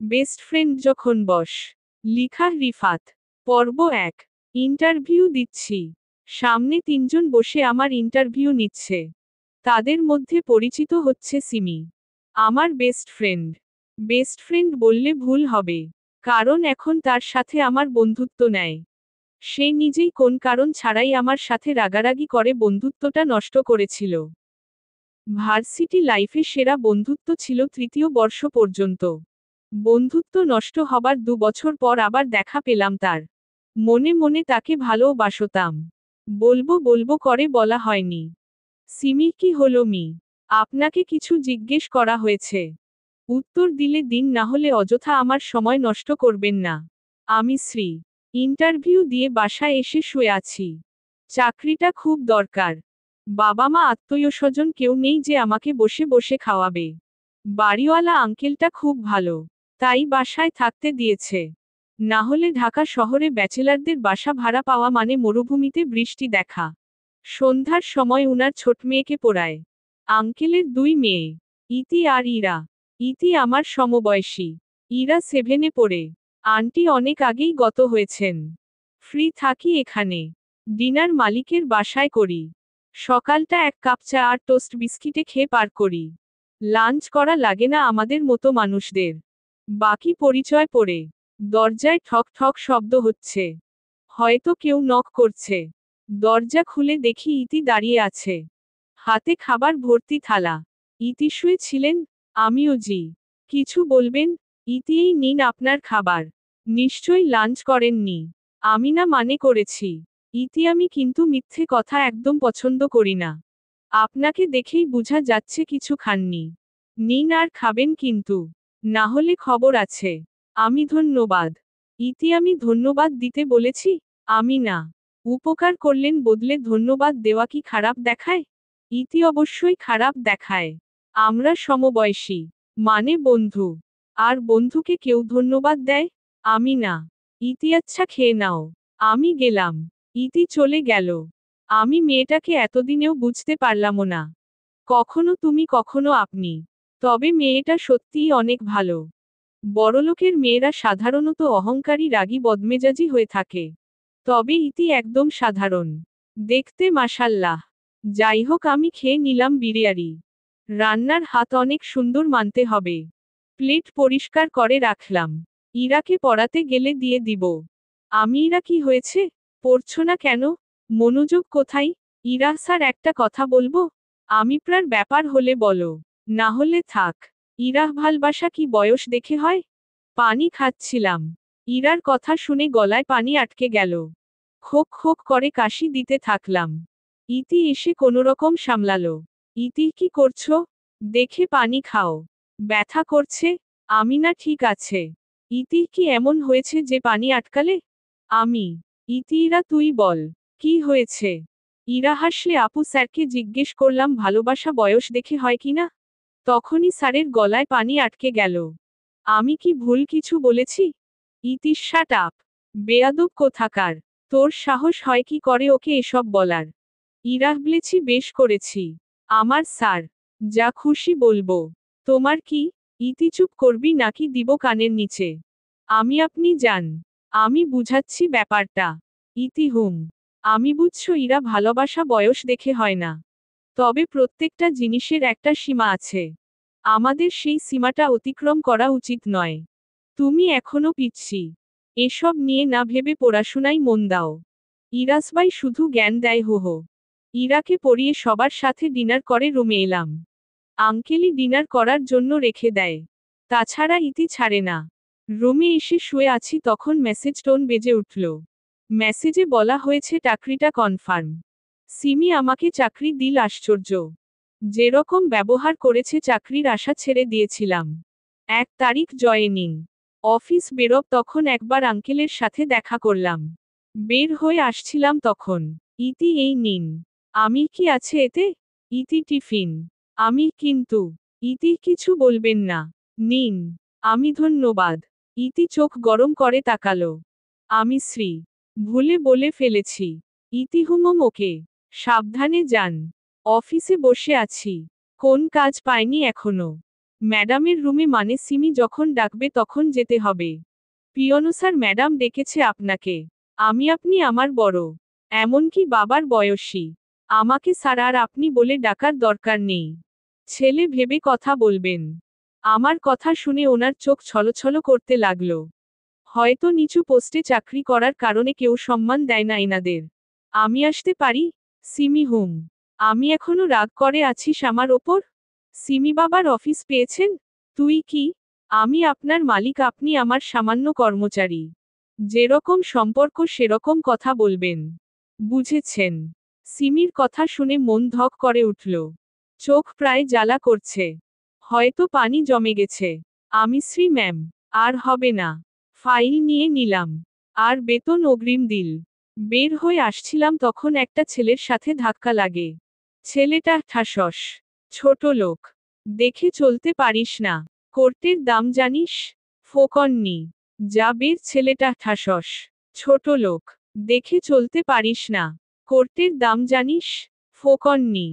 Best friend যখন বস। লিখা রিফাত। পর্ব ১। ইন্টারভিউ দিচ্ছি। সামনে তিনজন বসে আমার ইন্টারভিউ নিচ্ছে। তাদের মধ্যে পরিচিত হচ্ছে সিমি। আমার বেস্ট ফ্রেন্ড। বেস্ট ফ্রেন্ড বললে ভুল হবে। কারণ এখন তার সাথে আমার বন্ধুত্ব নেয়। সে নিজেই কোন কারণ ছাড়াই আমার সাথে রাগারাগি করে বন্ধুত্বটা নষ্ট করেছিল। ভার্সিটি লাইফে সেরা বন্ধুত্ব ছিল তৃতীয় বর্ষ পর্যন্ত। বন্ধুত্ব নষ্ট হবার ২ বছর পর আবার দেখা পেলাম তার। মনে মনে তাকে ভালোবাসতাম। বলবো বলবো করে বলা হয়নি। সিমি কি হলো মি? আপনাকে কিছু জিজ্ঞেস করা হয়েছে। উত্তর দিলে দিন, না হলে অযথা আমার সময় নষ্ট করবেন না। আমি শ্রী। ইন্টারভিউ দিয়ে বাসায় এসে শুয়ে আছি। চাকরিটা খুব দরকার। বাবা মা আত্মীয়স্বজন কেউ নেই যে আমাকে বসে বসে খাওয়াবে। বাড়িওয়ালা আঙ্কেলটা খুব ভালো। তাই বাসায় থাকতে দিয়েছে। না হলে ঢাকা শহরে ব্যাচেলারদের বাসা ভাড়া পাওয়া মানে মরুভূমিতে বৃষ্টি দেখা। সন্ধ্যার সময় উনার ছোট মেয়েকে পড়ায়। আঙ্কেলের ২ মেয়ে, ইতি আর ইরা। ইতি আমার সমবয়সী। ইরা 7-এ পড়ে। আন্টি অনেক আগেই গত হয়েছেন। ফ্রি থাকি এখানে। ডিনার মালিকের বাসায় করি। সকালটা ১ কাপ চা আর টোস্ট বিস্কিটে খেয়ে পার করি। লাঞ্চ করা লাগে না আমাদের মতো মানুষদের। বাকি পরিচয় পড়ে। দরজায় ঠক ঠক শব্দ হচ্ছে। হয়তো কেউ নক করছে। দরজা খুলে দেখি ইতি দাঁড়িয়ে আছে। হাতে খাবার ভর্তি থালা। ইতি শুয়ে ছিলেন। আমিও জি। কিছু বলবেন? ইতি, এই নিন আপনার খাবার। নিশ্চয়ই লাঞ্চ করেননি। আমি না মানে করেছি। ইতি, আমি কিন্তু মিথ্যে কথা একদম পছন্দ করি না। আপনাকে দেখেই বোঝা যাচ্ছে কিছু খাননি। নিন আর খাবেন কিন্তু। না হলে খবর আছে। আমি ধন্যবাদ। ইতি, আমি ধন্যবাদ দিতে বলেছি? আমি না। উপকার করলেন বদলে ধন্যবাদ দেওয়া কি খারাপ দেখায়? ইতি, অবশ্যই খারাপ দেখায়। আমরা সমবয়সী। মানে বন্ধু। আর বন্ধুকে কেউ ধন্যবাদ দেয়? আমি না। ইতি, আচ্ছা খেয়ে নাও। আমি গেলাম। ইতি চলে গেল। আমি মেয়েটাকে এতদিনেও বুঝতে পারলামও না। কখনো তুমি কখনো আপনি। তবে মেয়েটা সত্যিই অনেক ভালো। বড়লোকের মেয়েরা সাধারণত অহংকারী, রাগী, বদমেজাজি হয়ে থাকে। তবে ইতি একদম সাধারণ। দেখতে মাশাল্লাহ। যাই হোক, আমি খেয়ে নিলাম বিরিয়ানি। রান্নার হাত অনেক সুন্দর মানতে হবে। প্লেট পরিষ্কার করে রাখলাম। ইরাকে পড়াতে গেলে দিয়ে দিব। আমি, ইরা কি হয়েছে? পড়ছো না কেন? মনোযোগ কোথায়? ইরা, স্যার একটা কথা বলবো? আমি প্রার ব্যাপার হলে বলো। না হলে থাক। ইরাহ, ভালবাসা কি বয়স দেখে হয়? পানি খাচ্ছিলাম। ইরার কথা শুনে গলায় পানি আটকে গেল। খোক খোক করে কাশি দিতে থাকলাম। ইতি এসে কোনোরকম সামলালো। ইতি, কি করছো? দেখে পানি খাও। ব্যথা করছে? আমি না, ঠিক আছে। ইতি, কি এমন হয়েছে যে পানি আটকালে? আমি। ইতি, ইরা তুই বল। কি হয়েছে? ইরা হাসলে আপু স্যারকে জিজ্ঞেস করলাম ভালোবাসা বয়স দেখে হয় কিনা? তখনই স্যারের গলায় পানি আটকে গেল। আমি কি ভুল কিছু বলেছি? ইতি, শাট আপ। বেয়াদব কোথাকার। তোর সাহস হয় কি করে ওকে এসব বলার? ইরাহ, বলেছি বেশ করেছি। আমার স্যার। যা খুশি বলবো। তোমার কি? ইতি, চুপ করবি নাকি দিব কানের নিচে? আমি, আপনি যান। আমি বুঝাচ্ছি ব্যাপারটা। ইতি, হুম। আমি, বুঝছো ইরা, ভালোবাসা বয়স দেখে হয় না। তবে প্রত্যেকটা জিনিসের একটা সীমা আছে। আমাদের সেই সীমাটা অতিক্রম করা উচিত নয়। তুমি এখনো পিচ্ছি। এসব নিয়ে না ভেবে পড়াশোনায় মন দাও। ইরাসবাই শুধু জ্ঞান দেয়, হো হো। ইরাকে পড়িয়ে সবার সাথে ডিনার করে রুমে এলাম। আঙ্কেলই ডিনার করার জন্য রেখে দেয়। তাছাড়া ইতি ছাড়ে না। রুমে এসে শুয়ে আছি তখন মেসেজ টোন বেজে উঠল। মেসেজে বলা হয়েছে চাকরিটা কনফার্ম। সিমি আমাকে চাকরি দিল। আশ্চর্য। যেরকম ব্যবহার করেছে চাকরির আশা ছেড়ে দিয়েছিলাম। ১ তারিখ জয়েনিং। অফিস বেরোব তখন একবার আঙ্কেলের সাথে দেখা করলাম। বের হয়ে আসছিলাম তখন। ইতি, এই নিন। আমি, কি আছে এতে? ইতি, টিফিন। আমি, কিন্তু। ইতি, কিছু বলবেন না। নিন। আমি, ধন্যবাদ। ইতি চোখ গরম করে তাকালো। আমি, শ্রী। ভুলে বলে ফেলেছি। ইতি, হুমম, ওকে। সাবধানে যান। অফিসে বসে আছি। কোন কাজ পাইনি এখনো। ম্যাডামের রুমে মানে সিমি যখন ডাকবে তখন যেতে হবে। পিয়নো স্যার ম্যাডাম ডেকেছে আপনাকে। আপনি আমার বড়। এমনকি বাবার বয়সী। আমাকে স্যার আর আপনি বলে ডাকার দরকার নেই। ছেলে ভেবে কথা বলবেন। আমার কথা শুনে ওনার চোখ ছলছল করতে লাগল। হয়তো নিচু পোস্টে চাকরি করার কারণে কেউ সম্মান দেয় না এনাদের। আমি আসতে পারি? সিমি হুম। আমি এখনো রাগ করে আছিস আমার ওপর? সিমি বাবার অফিস পেয়েছেন? তুই কি? আমি আপনার মালিক, আপনি আমার সামান্য কর্মচারী। যেরকম সম্পর্ক সেরকম কথা বলবেন। বুঝেছেন? সিমির কথা শুনে মন ধক করে উঠল। চোখ প্রায় জ্বালা করছে। হয়তো পানি জমে গেছে। আমি শ্রী ম্যাম। আর হবে না। ফাইল নিয়ে নিলাম। আর বেতন অগ্রিম দিল। বের হয়ে আসছিলাম তখন একটা ছেলের সাথে ধাক্কা লাগে। ছেলেটা ঠাসস। ছোট লোক। দেখে চলতে পারিস না। কোর্টের দাম জানিস? ফোকননি। যা বের, ছেলেটা ঠাসস। ছোট লোক। দেখে চলতে পারিস না। কোর্টের দাম জানিস? ফোকননি।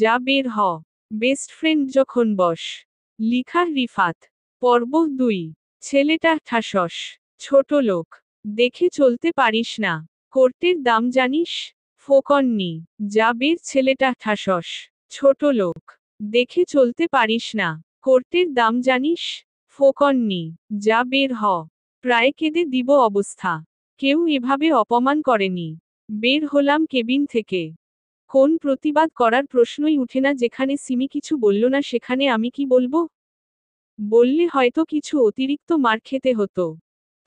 যা বের হ। বেস্ট ফ্রেন্ড যখন বস। লিখা রিফাত। পর্ব 2। ছেলেটা ঠাসস। ছোট লোক। দেখে চলতে পারিস না। কোর্টের দাম জানিস? ফোকননি। যা বের, ছেলেটা ঠাসস। ছোট লোক। দেখে চলতে পারিস না। কোর্টের দাম জানিস? ফোকননি। যা বের হ। প্রায় কেঁদে দিব অবস্থা। কেউ এভাবে অপমান করেনি। বের হলাম কেবিন থেকে। কোন প্রতিবাদ করার প্রশ্নই উঠে না। যেখানে সিমি কিছু বলল না সেখানে আমি কি বলবো? বললে হয়তো কিছু অতিরিক্ত মার খেতে হতো।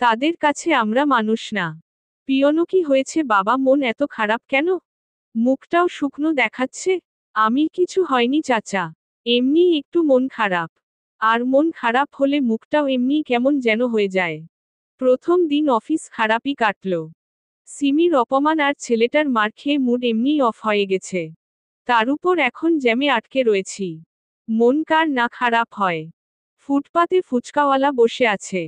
তাদের কাছে আমরা মানুষ না। পিয়নো কি হয়েছে বাবা, মন এত খারাপ কেন? মুখটাও শুকনো দেখাচ্ছে। আমি কিছু হয়নি চাচা। এমনি একটু মন খারাপ। আর মন খারাপ হলে মুখটাও এমনি কেমন যেন হয়ে যায়। প্রথম দিন অফিস খারাপই কাটল। সিমির অপমান আর ছেলেটার মার খেয়ে মুড এমনিই অফ হয়ে গেছে। তার উপর এখন জ্যামে আটকে রয়েছি। মন কার না খারাপ হয়। ফুটপাতে ফুচকাওয়ালা বসে আছে।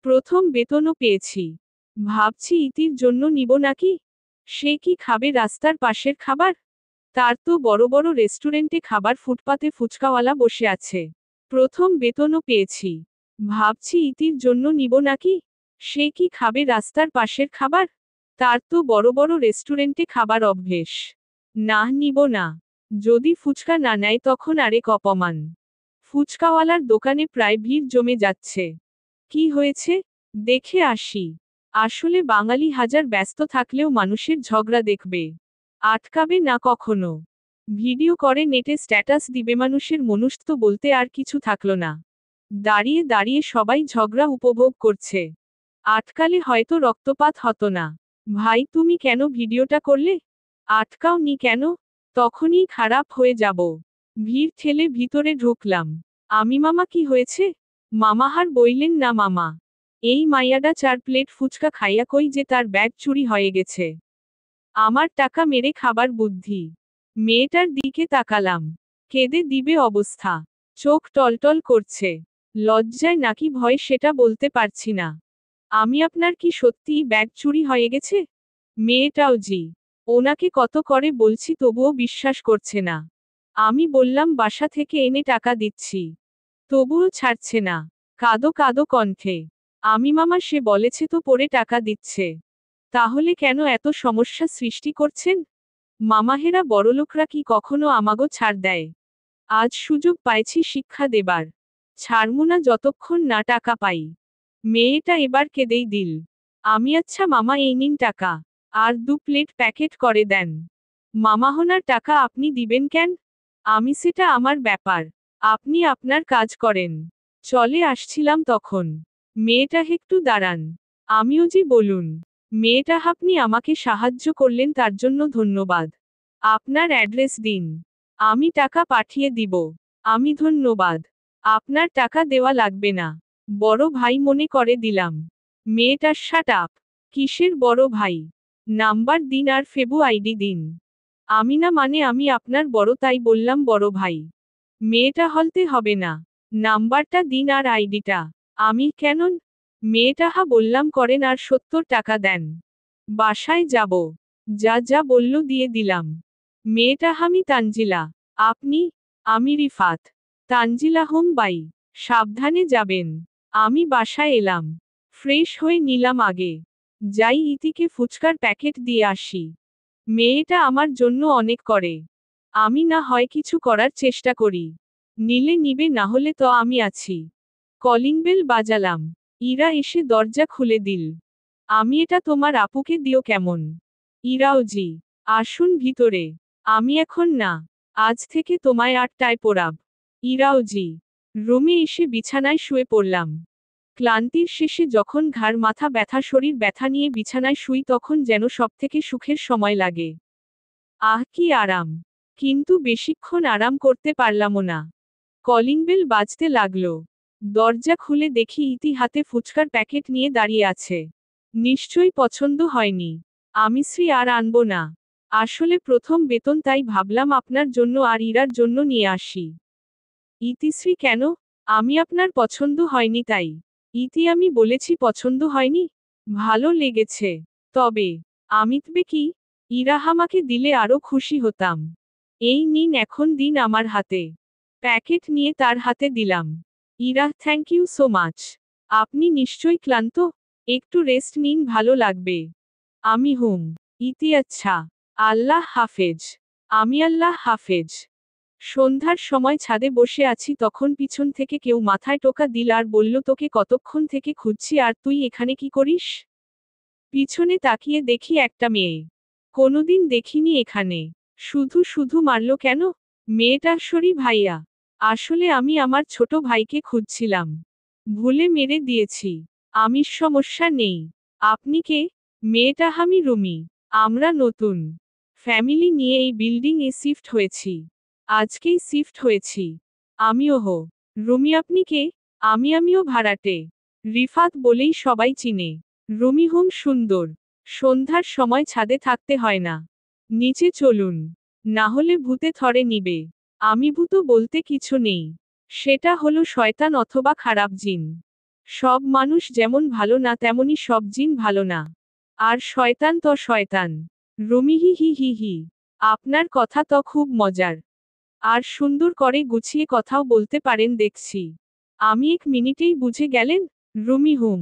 প্রথম বেতনও পেয়েছি। ভাবছি ইতির জন্য নিব নাকি। সে কি খাবে রাস্তার পাশের খাবার? তার তো বড় বড় রেস্টুরেন্টে খাবার, ফুটপাতে ফুচকাওয়ালা বসে আছে। প্রথম বেতনও পেয়েছি। ভাবছি ইতির জন্য নিব নাকি। সে কি খাবে রাস্তার পাশের খাবার? তার তো বড় বড় রেস্টুরেন্টে খাবার অভ্যেস। না, নিব না। যদি ফুচকা না নেয় তখন আরেক অপমান। ফুচকাওয়ালার দোকানে প্রায় ভিড় জমে যাচ্ছে। কি হয়েছে? দেখে আসি। আসলে বাঙালি হাজার ব্যস্ত থাকলেও মানুষের ঝগড়া দেখবে। আটকাবে না কখনো। ভিডিও করে নেটে স্ট্যাটাস দিবে, মানুষের মনুষ্যত্ব বলতে আর কিছু থাকলো না। দাঁড়িয়ে দাঁড়িয়ে সবাই ঝগড়া উপভোগ করছে। আটকালে হয়তো রক্তপাত হতো না। ভাই তুমি কেন ভিডিওটা করলে? আটকাও নি কেন? তখনই খারাপ হয়ে যাব। ভিড় ঠেলে ভিতরে ঢুকলাম। আমি মামা কি হয়েছে? মামাহার বইলেন না মামা। এই মাইয়াডা 4 প্লেট ফুচকা খাইয়া কই যে তার ব্যাগ চুরি হয়ে গেছে। আমার টাকা মেরে খাবার বুদ্ধি। মেয়েটার দিকে তাকালাম। কেঁদে দিবে অবস্থা। চোখ টলটল করছে। লজ্জায় নাকি ভয় সেটা বলতে পারছি না। আমি আপনার কি সত্যিই ব্যাগ চুরি হয়ে গেছে? মেয়েটাও জি। ওনাকে কত করে বলছি তবুও বিশ্বাস করছে না। আমি বললাম বাসা থেকে এনে টাকা দিচ্ছি। তবুও ছাড়ছে না। কাঁদো কাঁদো কণ্ঠে। আমি মামা, সে বলেছে তো পরে টাকা দিচ্ছে। তাহলে কেন এত সমস্যা সৃষ্টি করছেন? মামাহেরা বড়লোকরা কি কখনো আমাগো ছাড় দেয়? আজ সুযোগ পাইছি শিক্ষা দেবার। ছাড়মু না যতক্ষণ না টাকা পাই। মেয়েটা এবার কেঁদেই দিল। আমি আচ্ছা মামা, এই নিন টাকা। আর 2 প্লেট প্যাকেট করে দেন। মামাহনার টাকা আপনি দিবেন কেন? আমি সেটা আমার ব্যাপার। আপনি আপনার কাজ করেন। চলে আসছিলাম তখন। মেয়েটা একটু দাঁড়ান। আমিও জি বলুন। মেয়েটা, আপনি আমাকে সাহায্য করলেন তার জন্য ধন্যবাদ। আপনার অ্যাড্রেস দিন। আমি টাকা পাঠিয়ে দিব। আমি ধন্যবাদ। আপনার টাকা দেওয়া লাগবে না। বড় ভাই মনে করে দিলাম। মেয়েটা শাট আপ। কিসের বড় ভাই? নাম্বার দিন আর ফেবু আইডি দিন। আমি না মানে আমি আপনার বড়, তাই বললাম বড় ভাই। মেয়েটা হলতে হবে না। নাম্বারটা দিন আর আইডিটা। আমি কেন? মেয়েটা হা বললাম করেন আর 70 টাকা দেন। বাসায় যাব। যা যা বলল দিয়ে দিলাম। মেয়েটা, আমি তানজিলা। আপনি? আমি রিফাত। Tanzila home by. সাবধানে যাবেন। আমি বাসায় এলাম। ফ্রেশ হয়ে নিলাম আগে। যাই ইতিকে ফুচকার প্যাকেট দিয়ে আসি। মেয়েটা আমার জন্য অনেক করে। আমি না হয় কিছু করার চেষ্টা করি। নিলে নিবে না হলে তো আমি আছি। Calling bell বাজালাম। ইরা এসে দরজা খুলে দিল। আমি এটা তোমার আপুকে দিও কেমন? ইরাও জি। আসুন ভিতরে। আমি এখন না। আজ থেকে তোমায় 8টায় পড়াব। ইরাও জি। রুমে এসে বিছানায় শুয়ে পড়লাম। ক্লান্তির শেষে যখন ঘাড় মাথা ব্যথা শরীর ব্যথা নিয়ে বিছানায় শুই তখন যেন সবথেকে সুখের সময় লাগে। আহ কি আরাম! কিন্তু বেশিক্ষণ আরাম করতে পারলামও না। কলিং বেল বাজতে লাগলো। দরজা খুলে দেখি ইতি হাতে ফুচকার প্যাকেট নিয়ে দাঁড়িয়ে আছে। নিশ্চয়ই পছন্দ হয়নি। আমি শ্রী আর আনবো না। আসলে প্রথম বেতন তাই ভাবলাম আপনার জন্য আর ইরার জন্য নিয়ে আসি। ইতিশ্রী কেন? আমি আপনার পছন্দ হয়নি তাই। ইতি আমি বলেছি পছন্দ হয়নি? ভালো লেগেছে। তবে আমিতবে কি? ইরা আমাকে দিলে আরো খুশি হতাম। এই নিন এখন দিন আমার হাতে। প্যাকেট নিয়ে তার হাতে দিলাম। Ira thank you so much. আপনি নিশ্চয়ই ক্লান্ত? একটু রেস্ট নিন ভালো লাগবে। আমি হুম। ইতি আচ্ছা। আল্লাহ হাফেজ। আমি আল্লাহ হাফেজ। সন্ধ্যার সময় ছাদে বসে আছি তখন পিছন থেকে কেউ মাথায় টোকা দিল আর বলল তোকে কতক্ষণ থেকে খুঁজছি আর তুই এখানে কি করিস? পিছনে তাকিয়ে দেখি একটা মেয়ে। কোনোদিন দেখিনি এখানে। শুধু শুধু মারল কেন? মেয়েটার শরী ভাইয়া। আসলে আমি আমার ছোট ভাইকে খুঁজছিলাম। ভুলে মেরে দিয়েছি। আমির সমস্যা নেই। আপনি কে? মেয়েটা আমি রুমি। আমরা নতুন ফ্যামিলি নিয়ে এই বিল্ডিং এ শিফট হয়েছি। আজকেই শিফট হয়েছি। আমিও হো। রুমি আপনি কে? আমিও ভাড়াটে। রিফাত বলেই সবাই চিনে। রুমি হুম সুন্দর। সন্ধ্যার সময় ছাদে থাকতে হয় না। নিচে চলুন। না হলে ভূতে ধরে নিবে। আমি ভূত বলতে কিছু নেই। সেটা হলো শয়তান অথবা খারাপ জিন। সব মানুষ যেমন ভালো না তেমনি সব জিন ভালো না। আর শয়তান তো শয়তান। রুমি হি হি হি হি। আপনার কথা তো খুব মজার। আর সুন্দর করে গুছিয়ে কথাও বলতে পারেন দেখছি। আমি 1 মিনিটেই বুঝে গেলেন? রুমি হুম।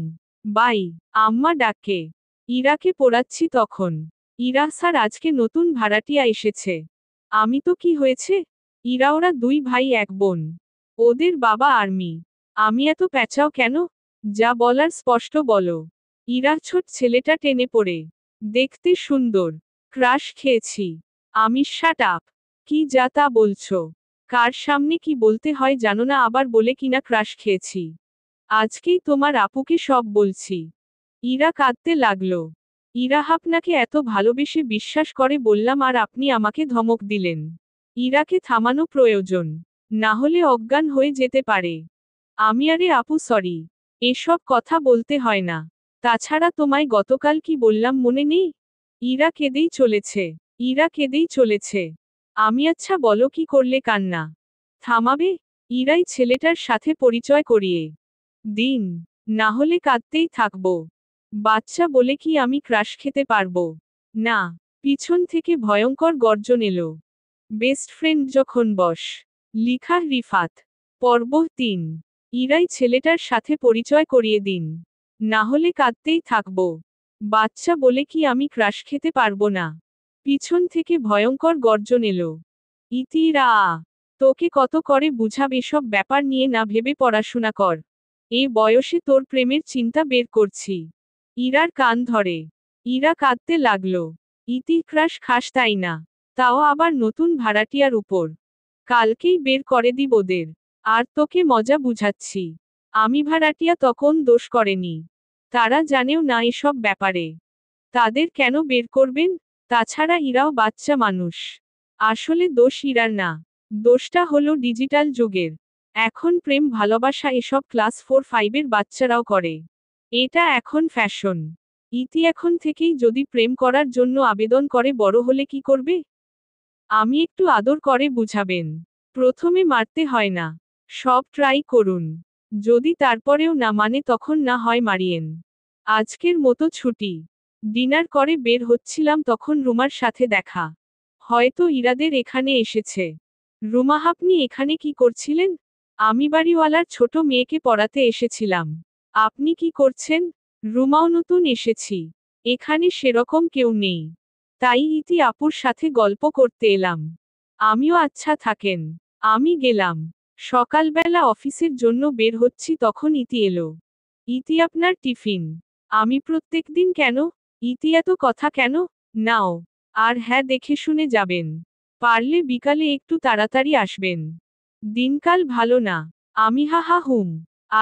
বাই। আম্মা ডাকে। ইরাকে পড়াচ্ছি তখন। ইরা স্যার আজকে নতুন ভাড়াটিয়া এসেছে। আমি তো কি হয়েছে? ইরা ওরা 2 ভাই 1 বোন। ওদের বাবা আর্মি। আমি এত প্যাচাও কেন? যা বলার স্পষ্ট বলো। ইরা ছোট ছেলেটা টেনে পড়ে। দেখতে সুন্দর। ক্রাশ খেয়েছি। আমি শাট আপ। কি যা তা বলছো? কার সামনে কি বলতে হয় জানো না আবার বলে কিনা ক্রাশ খেয়েছি। আজকেই তোমার আপুকে সব বলছি। ইরা কাঁদতে লাগলো। ইরা আপনাকে এত ভালোবেসে বিশ্বাস করে বললাম আর আপনি আমাকে ধমক দিলেন। ইরাকে থামানো প্রয়োজন। না হলে অজ্ঞান হয়ে যেতে পারে। আমি আরে আপু সরি। এসব কথা বলতে হয় না। তাছাড়া তোমায় গতকাল কি বললাম মনে নেই? ইরা কেঁদেই চলেছে। ইরা কেঁদেই চলেছে। আমি আচ্ছা বলো কি করলে কান্না থামাবে? ইরাই ছেলেটার সাথে পরিচয় করিয়ে দিন। না হলে কাঁদতেই থাকবো। বাচ্চা বলে কি আমি ক্রাশ খেতে পারবো? না। পিছন থেকে ভয়ঙ্কর গর্জন এলো। বেস্ট ফ্রেন্ড যখন বস। লিখা রিফাত। পর্ব 3। ইরাই ছেলেটার সাথে পরিচয় করিয়ে দিন। না হলে কাঁদতেই থাকবো। বাচ্চা বলে কি আমি ক্রাশ খেতে পারবো না? পিছন থেকে ভয়ঙ্কর গর্জন এলো। ইতিরা। তোকে কত করে বুঝাব এসব ব্যাপার নিয়ে না ভেবে পড়াশোনা কর। এ বয়সে তোর প্রেমের চিন্তা বের করছি। ইরার কান ধরে। ইরা কাঁদতে লাগলো। ইতি ক্রাশ খাস তাই না? তাও আবার নতুন ভাড়াটিয়ার উপর। কালকেই বের করে দিব ওদের। আর তোকে মজা বুঝাচ্ছি। আমি ভাড়াটিয়া তখন দোষ করেনি। তারা জানেও না এসব ব্যাপারে। তাদের কেন বের করবেন? তাছাড়া ইরাও বাচ্চা মানুষ। আসলে দোষ ইরার না। দোষটা হলো ডিজিটাল যুগের। এখন প্রেম ভালোবাসা এসব ক্লাস 4-5 বাচ্চারাও করে। এটা এখন ফ্যাশন। ইতি এখন থেকেই যদি প্রেম করার জন্য আবেদন করে বড় হলে কি করবে? আমি একটু আদর করে বুঝাবেন। প্রথমে মারতে হয় না। সব ট্রাই করুন। যদি তারপরেও না মানে তখন না হয় মারিয়েন। আজকের মতো ছুটি। ডিনার করে বের হচ্ছিলাম তখন রুমার সাথে দেখা। হয়তো ইরাদের এখানে এসেছে। রুমা আপনি এখানে কি করছিলেন? আমি বাড়িওয়ালার ছোট মেয়েকে পড়াতে এসেছিলাম। আপনি কি করছেন? রুমাও নতুন এসেছি। এখানে সেরকম কেউ নেই। তাই ইতি আপুর সাথে গল্প করতে এলাম। আমিও আচ্ছা থাকেন। আমি গেলাম। সকালবেলা অফিসের জন্য বের হচ্ছি তখন ইতি এলো। ইতি আপনার টিফিন। আমি প্রত্যেকদিন কেন? ইতি এত কথা কেন? নাও। আর হ্যাঁ দেখে শুনে যাবেন। পারলে বিকালে একটু তাড়াতাড়ি আসবেন। দিনকাল ভালো না। আমি হাহা হুম।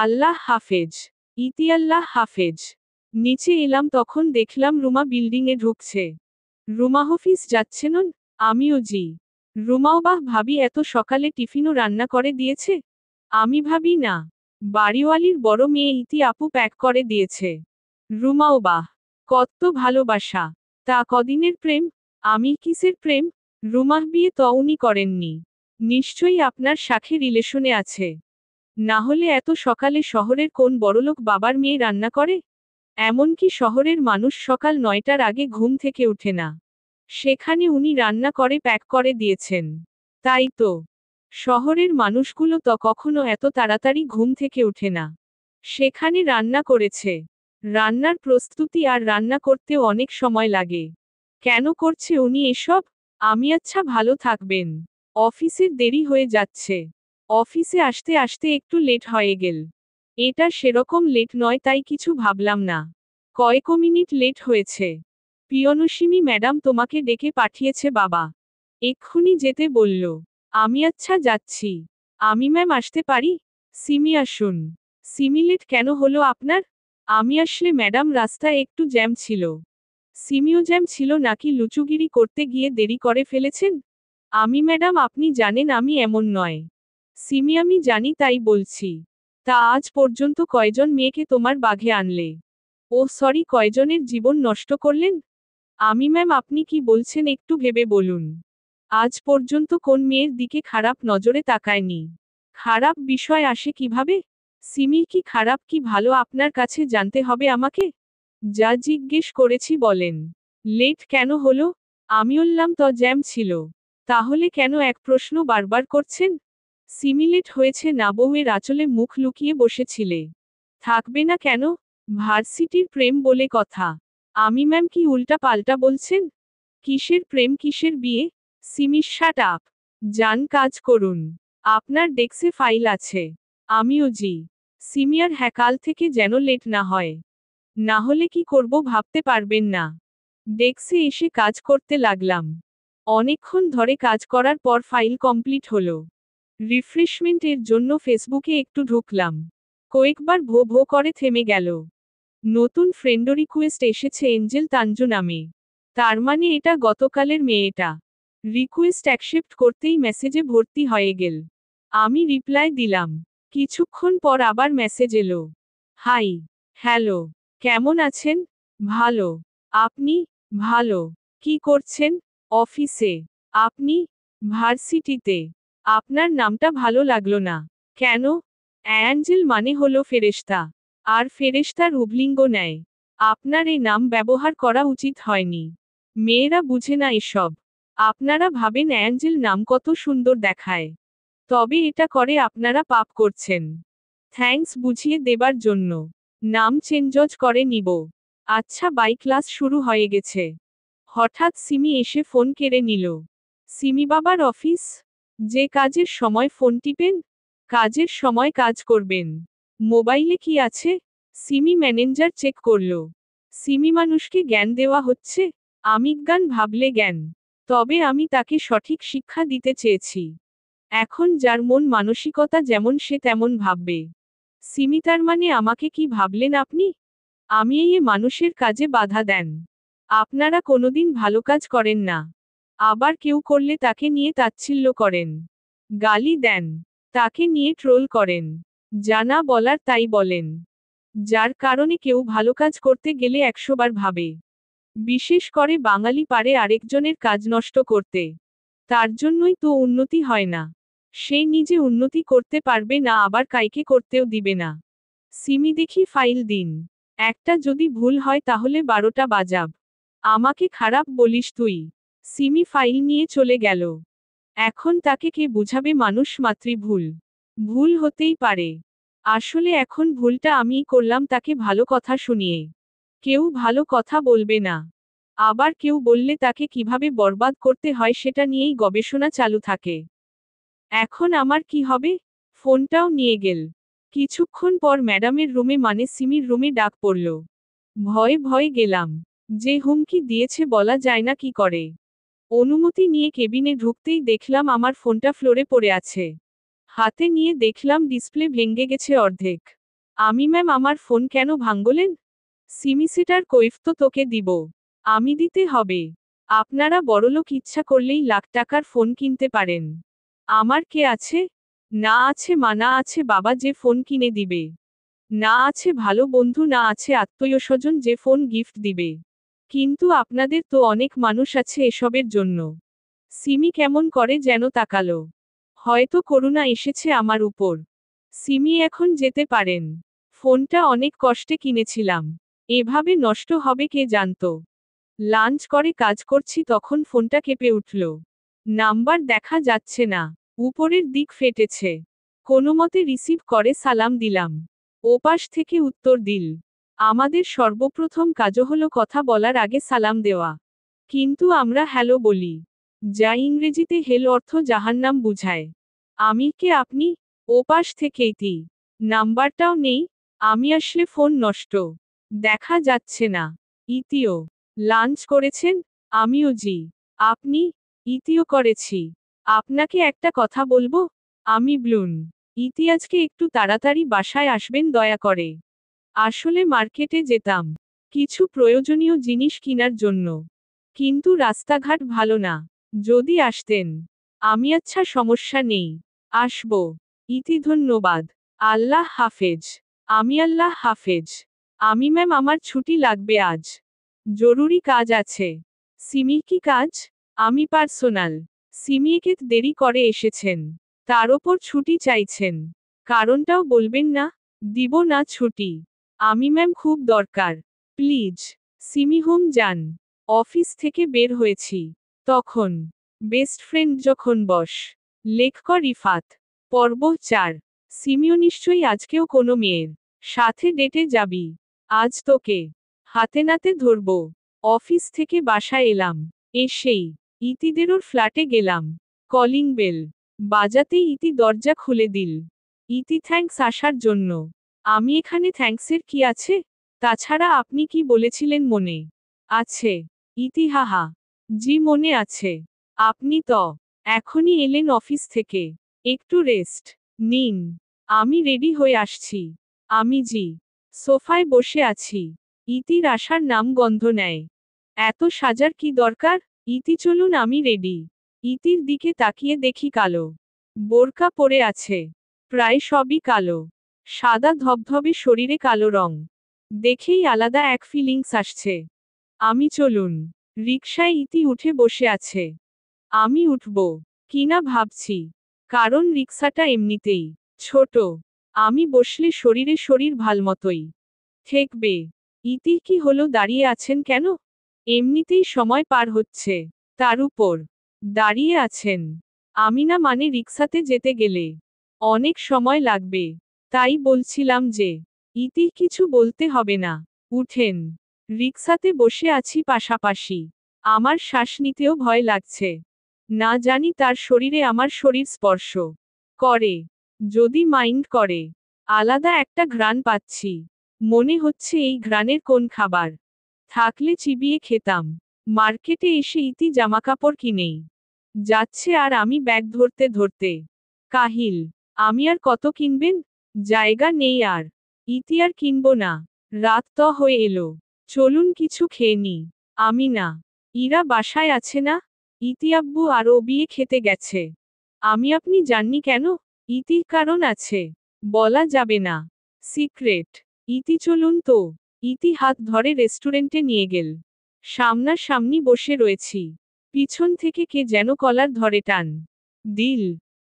আল্লাহ হাফেজ। ইতি আল্লাহ হাফেজ। নিচে এলাম তখন দেখলাম রুমা বিল্ডিংয়ে ঢুকছে। রুমা অফিস যাচ্ছেন? আমিও জি। রুমাও বাহ ভাবি এত সকালে টিফিনও রান্না করে দিয়েছে? আমি ভাবি না। বাড়িওয়ালির বড় মেয়ে ইতি আপু প্যাক করে দিয়েছে। রুমাও বাহ কত ভালোবাসা। তা কদিনের প্রেম? আমি কিসের প্রেম? রুমাহ বিয়ে তো উনি করেননি। নিশ্চয়ই আপনার সাথে রিলেশনে আছে। না হলে এত সকালে শহরের কোন বড়লোক বাবার মেয়ে রান্না করে? এমনকি শহরের মানুষ সকাল 9টার আগে ঘুম থেকে উঠে না। সেখানে উনি রান্না করে প্যাক করে দিয়েছেন। তাই তো। শহরের মানুষগুলো তো কখনো এত তাড়াতাড়ি ঘুম থেকে উঠে না। সেখানে রান্না করেছে। রান্নার প্রস্তুতি আর রান্না করতেও অনেক সময় লাগে। কেন করছে উনি এসব? আমি আচ্ছা ভালো থাকবেন। অফিসের দেরি হয়ে যাচ্ছে। অফিসে আসতে আসতে একটু লেট হয়ে গেল। এটা সেরকম লেট নয় তাই কিছু ভাবলাম না। কয়েক মিনিট লেট হয়েছে। পিয়নসিমি ম্যাডাম তোমাকে ডেকে পাঠিয়েছে বাবা। এক্ষুনি যেতে বলল। আমি আচ্ছা যাচ্ছি। আমি ম্যাম আসতে পারি? সিমি আসুন। সিমি লেট কেন হলো আপনার? আমি আসলে ম্যাডাম রাস্তায় একটু জ্যাম ছিল। সিমিও জ্যাম ছিল নাকি লুচুগিরি করতে গিয়ে দেরি করে ফেলেছেন? আমি ম্যাডাম আপনি জানেন আমি এমন নয়। সিমি আমি জানি তাই বলছি। তা আজ পর্যন্ত কয়জন মেয়েকে তোমার বাঘে আনলে? ও সরি কয়জনের জীবন নষ্ট করলেন? আমি ম্যাম আপনি কি বলছেন একটু ভেবে বলুন। আজ পর্যন্ত কোন মেয়ের দিকে খারাপ নজরে তাকায়নি? খারাপ বিষয় আসে কিভাবে? সিমির কি খারাপ কি ভালো আপনার কাছে জানতে হবে আমাকে? যা জিজ্ঞেস করেছি বলেন। লেট কেন হলো? আমি বললাম তো জ্যাম ছিল। তাহলে কেন এক প্রশ্ন বারবার করছেন? সিমি লেট হয়েছে না বউয়ের আঁচলে মুখ লুকিয়ে বসেছিলে? থাকবে না কেন? ভার্সিটির প্রেম বলে কথা। আমি ম্যাম কি উল্টা পাল্টা বলছেন? কিসের প্রেম কিসের বিয়ে? Simi shut up. যান কাজ করুন। আপনার ডেস্কে ফাইল আছে। আমিও জি। সিমিয়ার হ্যাঁ কাল থেকে যেন লেট না হয়। না হলে কি করব ভাবতে পারবেন না। ডেস্কে এসে কাজ করতে লাগলাম। অনেকক্ষণ ধরে কাজ করার পর ফাইল কমপ্লিট হলো। রিফ্রেশমেন্টের জন্য ফেসবুকে একটু ঢুকলাম। কয়েকবার ভো ভো করে থেমে গেল। নতুন ফ্রেন্ড রিকোয়েস্ট এসেছে এঞ্জেল তাঞ্জু নামে। তার মানে এটা গতকালের মেয়েটা। রিকোয়েস্ট অ্যাকসেপ্ট করতেই মেসেজে ভর্তি হয়ে গেল। আমি রিপ্লাই দিলাম। কিছুক্ষণ পর আবার মেসেজ এলো। হাই। হ্যালো। কেমন আছেন? ভালো। আপনি? ভালো। কি করছেন? অফিসে। আপনি? ভার্সিটিতে। আপনার নামটা ভালো লাগলো না। কেন? অ্যাঞ্জেল মানে হলো ফেরেশতা। আর ফেরেশতার উবলিঙ্গ নেয়। আপনার এই নাম ব্যবহার করা উচিত হয়নি। মেয়েরা বুঝে না এসব। আপনারা ভাবেন অ্যাঞ্জেল নাম কত সুন্দর দেখায়। তবে এটা করে আপনারা পাপ করছেন। থ্যাঙ্কস বুঝিয়ে দেবার জন্য। নাম চেঞ্জজ করে নিব। আচ্ছা বাই ক্লাস শুরু হয়ে গেছে। হঠাৎ সিমি এসে ফোন কেড়ে নিল। সিমি বাবার অফিস? যে কাজের সময় ফোন টিপেন? কাজের সময় কাজ করবেন। মোবাইলে কি আছে? সিমি ম্যানেজার চেক করল। সিমি মানুষকে জ্ঞান দেওয়া হচ্ছে? আমিজ্ঞান ভাবলে জ্ঞান। তবে আমি তাকে সঠিক শিক্ষা দিতে চেয়েছি। এখন যার মন মানসিকতা যেমন সে তেমন ভাববে। সিমি তার মানে আমাকে কি ভাবলেন আপনি? আমি এই মানুষের কাজে বাধা দেন। আপনারা কোনোদিন ভালো কাজ করেন না। আবার কেউ করলে তাকে নিয়ে তাচ্ছিল্য করেন। গালি দেন। তাকে নিয়ে ট্রোল করেন। জানা বলার তাই বলেন। যার কারণে কেউ ভালো কাজ করতে গেলে 100 বার ভাবে। বিশেষ করে বাঙালি পারে আরেকজনের কাজ নষ্ট করতে। তার জন্যই তো উন্নতি হয় না। সে নিজে উন্নতি করতে পারবে না আবার কাইকে করতেও দিবে না। সিমি দেখি ফাইল দিন। একটা যদি ভুল হয় তাহলে 12টা বাজাব। আমাকে খারাপ বলিস তুই। সিমি ফাইল নিয়ে চলে গেল। এখন তাকে কে বুঝাবে মানুষ মাতৃভুল। ভুল হতেই পারে। আসলে এখন ভুলটা আমিই করলাম তাকে ভালো কথা শুনিয়ে। কেউ ভালো কথা বলবে না। আবার কেউ বললে তাকে কিভাবে বরবাদ করতে হয় সেটা নিয়েই গবেষণা চালু থাকে। এখন আমার কি হবে? ফোনটাও নিয়ে গেল। কিছুক্ষণ পর ম্যাডামের রুমে মানে সিমির রুমে ডাক পড়ল। ভয়ে ভয়ে গেলাম। যে হুমকি দিয়েছে বলা যায় না কি করে। অনুমতি নিয়ে কেবিনে ঢুকতেই দেখলাম আমার ফোনটা ফ্লোরে পড়ে আছে। হাতে নিয়ে দেখলাম ডিসপ্লে ভেঙে গেছে অর্ধেক। আমি ম্যাম আমার ফোন কেন ভাঙলেন? সিমি সেটার কৈফ তো তোকে দিব। আমি দিতে হবে। আপনারা বড়লোক ইচ্ছা করলেই লাখ টাকার ফোন কিনতে পারেন। আমার কে আছে? না আছে মা, না আছে বাবা যে ফোন কিনে দিবে। না আছে ভালো বন্ধু, না আছে আত্মীয়স্বজন যে ফোন গিফট দিবে। কিন্তু আপনাদের তো অনেক মানুষ আছে এসবের জন্য। সিমি কেমন করে যেন তাকালো। হয়তো করুণা এসেছে আমার উপর। সিমি এখন যেতে পারেন। ফোনটা অনেক কষ্টে কিনেছিলাম। এভাবে নষ্ট হবে কে জানতো। লাঞ্চ করে কাজ করছি তখন ফোনটা কেঁপে উঠল। নাম্বার দেখা যাচ্ছে না। উপরের দিক ফেটেছে। কোনোমতে রিসিভ করে সালাম দিলাম। ওপাশ থেকে উত্তর দিল। আমাদের সর্বপ্রথম কাজ হলো কথা বলার আগে সালাম দেওয়া। কিন্তু আমরা হ্যালো বলি। যা ইংরেজিতে হেল অর্থ জাহান্নাম বুঝায়। আমি কে আপনি? ওপাশ থেকেই তি। নাম্বারটাও নেই। আমি আসলে ফোন নষ্ট। দেখা যাচ্ছে না। ইতিও। লাঞ্চ করেছেন? আমিও জি। আপনি? ইতিও করেছি। আপনাকে একটা কথা বলবো? আমি ব্লুন। ইতি আজকে একটু তাড়াতাড়ি বাসায় আসবেন দয়া করে। আসলে মার্কেটে যেতাম। কিছু প্রয়োজনীয় জিনিস কেনার জন্য। কিন্তু রাস্তাঘাট ভালো না। যদি আসতেন। আমি আচ্ছা সমস্যা নেই। আসবো। ইতি ধন্যবাদ। আল্লাহ হাফেজ। আমি আল্লাহ হাফেজ। আমি ম্যাম আমার ছুটি লাগবে আজ। জরুরি কাজ আছে। সিমি কি কাজ? আমি পার্সোনাল। সিমি একে দেরি করে এসেছেন। তার ওপর ছুটি চাইছেন। কারণটাও বলবেন না? দিব না ছুটি। আমি ম্যাম খুব দরকার। প্লিজ। সিমি হোম যান। অফিস থেকে বের হয়েছি। তখন। বেস্ট ফ্রেন্ড যখন বস। লেখক রিফাত। পর্ব 4। সিমিও নিশ্চয়ই আজকেও কোনো মেয়ের সাথে ডেটে যাবি। আজ তোকে হাতে নাতে ধরব। অফিস থেকে বাসায় এলাম। এসেই ইতিদেরও ফ্ল্যাটে গেলাম। কলিং বেল বাজাতেই ইতি দরজা খুলে দিল। ইতি থ্যাঙ্কস আসার জন্য। আমি এখানে থ্যাঙ্কসের কি আছে? তাছাড়া আপনি কি বলেছিলেন মনে আছে? ইতি হাহা। জি মনে আছে। আপনি তো এখনই এলেন অফিস থেকে। একটু রেস্ট নিন। আমি রেডি হয়ে আসছি। আমি জি। সোফায় বসে আছি। ইতির আসার নাম গন্ধ নেয়। এত সাজার কি দরকার? ইতি চলুন আমি রেডি। ইতির দিকে তাকিয়ে দেখি কালো বোরকা পরে আছে। প্রায় সবই কালো। সাদা ধবধবে শরীরে কালো রং। দেখেই আলাদা এক ফিলিংস আসছে। আমি চলুন। রিকশায় ইতি উঠে বসে আছে। আমি উঠব কিনা ভাবছি। কারণ রিকশাটা এমনিতেই ছোট। আমি বসলে শরীরে শরীর ভালমতোই ঠেকবে। ইতি কি হলো দাঁড়িয়ে আছেন কেন? এমনিতেই সময় পার হচ্ছে। তার উপর দাঁড়িয়ে আছেন। আমি না মানে রিকশাতে যেতে গেলে অনেক সময় লাগবে। তাই বলছিলাম যে ইতি কিছু বলতে হবে না। উঠেন। রিকশাতে বসে আছি পাশাপাশি। আমার শ্বাস নিতেও ভয় লাগছে। না জানি তার শরীরে আমার শরীর স্পর্শ করে। যদি মাইন্ড করে। আলাদা একটা ঘ্রাণ পাচ্ছি। মনে হচ্ছে এই ঘ্রাণের কোন খাবার থাকলে চিবিয়ে খেতাম। মার্কেটে এসে ইতি জামাকাপড় কিনেই যাচ্ছে আর আমি ব্যাগ ধরতে ধরতে কাহিল। আমি আর কত কিনবেন? জায়গা নেই আর। ইতি আর কিনব না। রাত তো হয়ে এলো। চলুন কিছু খেয়ে নি। আমি না। ইরা বাসায় আছে না? ইতি আব্বু আর ও বিয়ে খেতে গেছে। আমি আপনি জাননি কেন? ইতির কারণ আছে। বলা যাবে না। সিক্রেট। ইতি চলুন তো। ইতি হাত ধরে রেস্টুরেন্টে নিয়ে গেল। সামনাসামনি বসে রয়েছি। পিছন থেকে কে যেন কলার ধরে টান দিল।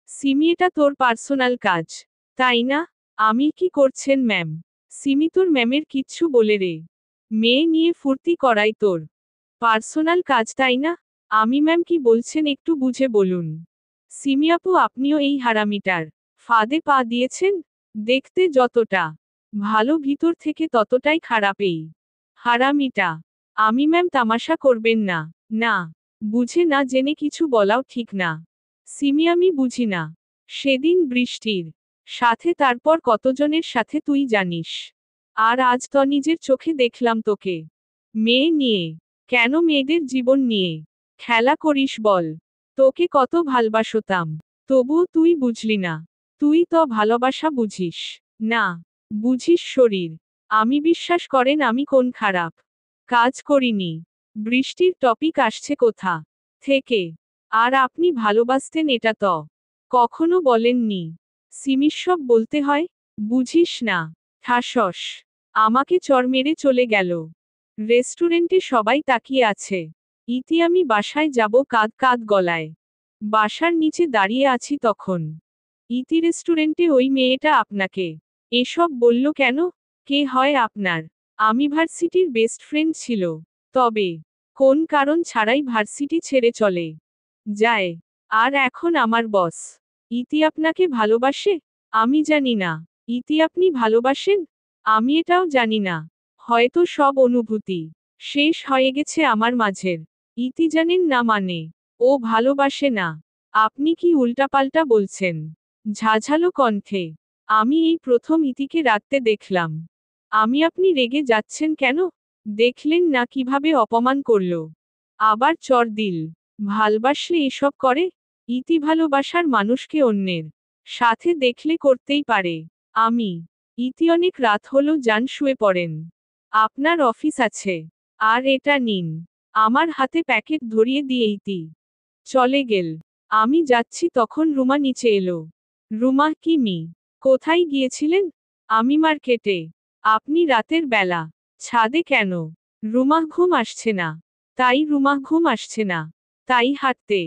সিমি এটা তোর পার্সোনাল কাজ তাই না? আমি কি করছেন ম্যাম? সিমি তোর ম্যামের কিচ্ছু বলে রে। মেয়ে নিয়ে ফুর্তি করাই তোর পার্সোনাল কাজ তাই না? আমি ম্যাম কি বলছেন একটু বুঝে বলুন। সিমি আপু আপনিও এই হারামিটার ফাঁদে পা দিয়েছেন? দেখতে যতটা ভালো ভিতর থেকে ততটাই খারাপই। হারামিটা। আমি ম্যাম তামাশা করবেন না। না। বুঝে না জেনে কিছু বলাও ঠিক না। সিমি আমি বুঝি না। সেদিন বৃষ্টির সাথে তারপর কতজনের সাথে তুই জানিস। আর আজ তো নিজের চোখে দেখলাম তোকে। মেয়ে নিয়ে। কেন মেয়েদের জীবন নিয়ে খেলা করিস বল? তোকে কত ভালবাসতাম। তবুও তুই বুঝলি না। তুই তো ভালোবাসা বুঝিস না। বুঝিস শরীর। আমি বিশ্বাস করেন আমি কোন খারাপ কাজ করিনি। বৃষ্টির টপিক আসছে কোথা থেকে? আর আপনি ভালোবাসতেন এটা তো কখনো বলেননি। সিমিসব বলতে হয়? বুঝিস না। ঠাসস। আমাকে চড় মেরে চলে গেল। রেস্টুরেন্টে সবাই তাকিয়ে আছে। ইতি আমি বাসায় যাব কাঁদ কাঁদ গলায়। বাসার নিচে দাঁড়িয়ে আছি তখন। ইতি রেস্টুরেন্টে ওই মেয়েটা আপনাকে এসব বলল কেন? কে হয় আপনার? আমি ভার্সিটির বেস্ট ফ্রেন্ড ছিল। তবে কোন কারণ ছাড়াই ভার্সিটি ছেড়ে চলে যায়। আর এখন আমার বস। ইতি আপনাকে ভালোবাসে? আমি জানি না। ইতি আপনি ভালোবাসেন? আমি এটাও জানি না। হয়তো সব অনুভূতি শেষ হয়ে গেছে আমার মাঝের। ইতি জানেন না মানে ও ভালোবাসে না। আপনি কি উল্টাপাল্টা বলছেন? ঝাঝালো কণ্ঠে। আমি এই প্রথম ইতিকে রাখতে দেখলাম। আমি আপনি রেগে যাচ্ছেন কেন? দেখলেন না কিভাবে অপমান করল। আবার চর দিল। ভালবাসলে এসব করে? ইতি ভালোবাসার মানুষকে অন্যের সাথে দেখলে করতেই পারে। আমি ইতি অনেক রাত হলো যান শুয়ে পড়েন। আপনার অফিস আছে। আর এটা নিন। আমার হাতে প্যাকেট ধরিয়ে দিয়ে ইতি চলে গেল। আমি যাচ্ছি তখন রুমা নিচে এলো। রুমা কি মি? কোথায় গিয়েছিলেন? আমি মার্কেটে। আপনি রাতের বেলা ছাদে কেন? রুমা ঘুম আসছে না। ঘুম আসছে না। তাই হাঁটতে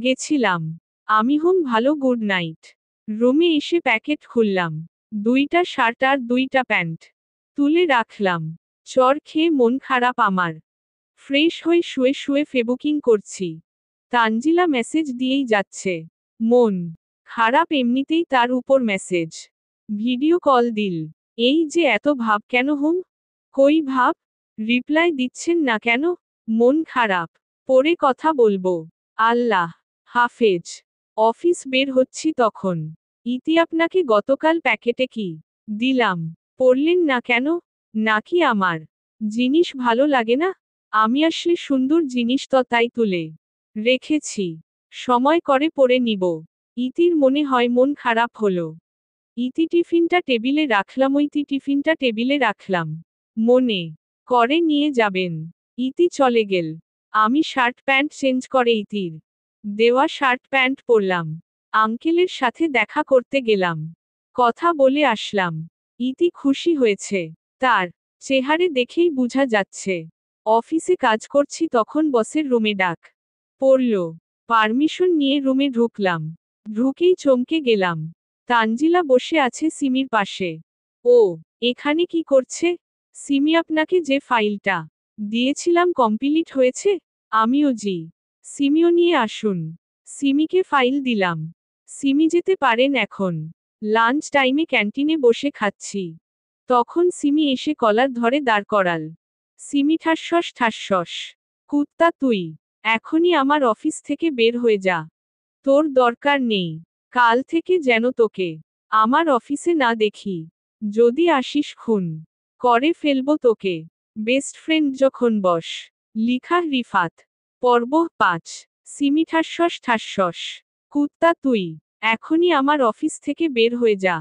গেছিলাম। আমি ভালো গুড নাইট। রুমে এসে প্যাকেট খুললাম। 2টা শার্ট আর 2টা প্যান্ট তুলে রাখলাম। চর খেয়ে মন খারাপ আমার। ফ্রেশ হয়ে শুয়ে শুয়ে ফেবুকিং করছি। তানজিলা মেসেজ দিয়েই যাচ্ছে। মন খারাপ এমনিতেই তার উপর মেসেজ। ভিডিও কল দিল। এই যে এত ভাব কেন হুম? কই ভাব? রিপ্লাই দিচ্ছেন না কেন? মন খারাপ। পরে কথা বলবো। আল্লাহ হাফেজ। অফিস বের হচ্ছি তখন। ইতি আপনাকে গতকাল প্যাকেটে কি দিলাম পড়লেন না কেন? নাকি আমার জিনিস ভালো লাগে না? আমি আসলে সুন্দর জিনিস তো তাই তুলে রেখেছি। সময় করে পড়ে নিব। ইতির মনে হয় মন খারাপ হলো। ইতি টিফিনটা টেবিলে রাখলাম। টিফিনটা টেবিলে রাখলাম। মনে করে নিয়ে যাবেন। ইতি চলে গেল। আমি শার্ট প্যান্ট চেঞ্জ করে ইতির দেওয়া শার্ট প্যান্ট পরলাম। আঙ্কেলের সাথে দেখা করতে গেলাম। কথা বলে আসলাম। ইতি খুশি হয়েছে। তার চেহারে দেখেই বোঝা যাচ্ছে। অফিসে কাজ করছি তখন বসের রুমে ডাক পড়ল। পারমিশন নিয়ে রুমে ঢুকলাম। ঢুকেই চমকে গেলাম। তানজিলা বসে আছে সিমির পাশে। ও এখানে কি করছে? সিমি আপনাকে যে ফাইলটা দিয়েছিলাম কমপ্লিট হয়েছে? আমিও জি। সিমিও নিয়ে আসুন। সিমিকে ফাইল দিলাম। সিমি যেতে পারেন এখন। লাঞ্চ টাইমে ক্যান্টিনে বসে খাচ্ছি। তখন সিমি এসে কলার ধরে দাঁড় করাল। সিমি ঠাসস ঠাসস। কুত্তা তুই এখনই আমার অফিস থেকে বের হয়ে যা। তোর দরকার নেই। কাল থেকে যেন তোকে আমার অফিসে না দেখি। যদি আসিস খুন করে ফেলবো তোকে। বেস্ট ফ্রেন্ড যখন বস। লিখা রিফাত। পর্ব 5। সিমি ঠাসস ঠাসস। কুত্তা তুই এখনই আমার অফিস থেকে বের হয়ে যা।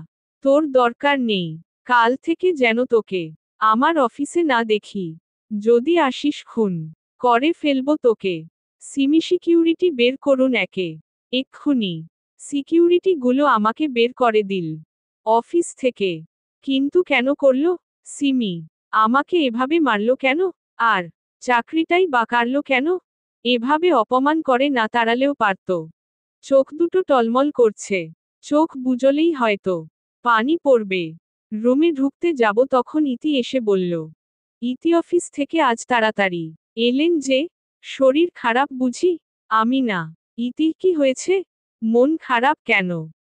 তোর দরকার নেই। কাল থেকে যেন তোকে আমার অফিসে না দেখি। যদি আসিস খুন করে ফেলবো তোকে। সিমি সিকিউরিটি বের করুন একে এক্ষুনি। সিকিউরিটি গুলো আমাকে বের করে দিল অফিস থেকে। কিন্তু কেন করল? সিমি আমাকে এভাবে মারল কেন? আর চাকরিটাই বা কাড়ল কেন? এভাবে অপমান করে না তাড়ালেও পারত। চোখ দুটো টলমল করছে। চোখ বুজলেই হয়তো পানি পড়বে। রুমে ঢুকতে যাব তখন ইতি এসে বলল। ইতি অফিস থেকে আজ তাড়াতাড়ি এলেন যে? শরীর খারাপ বুঝি? আমি না। ইতি কি হয়েছে? মন খারাপ কেন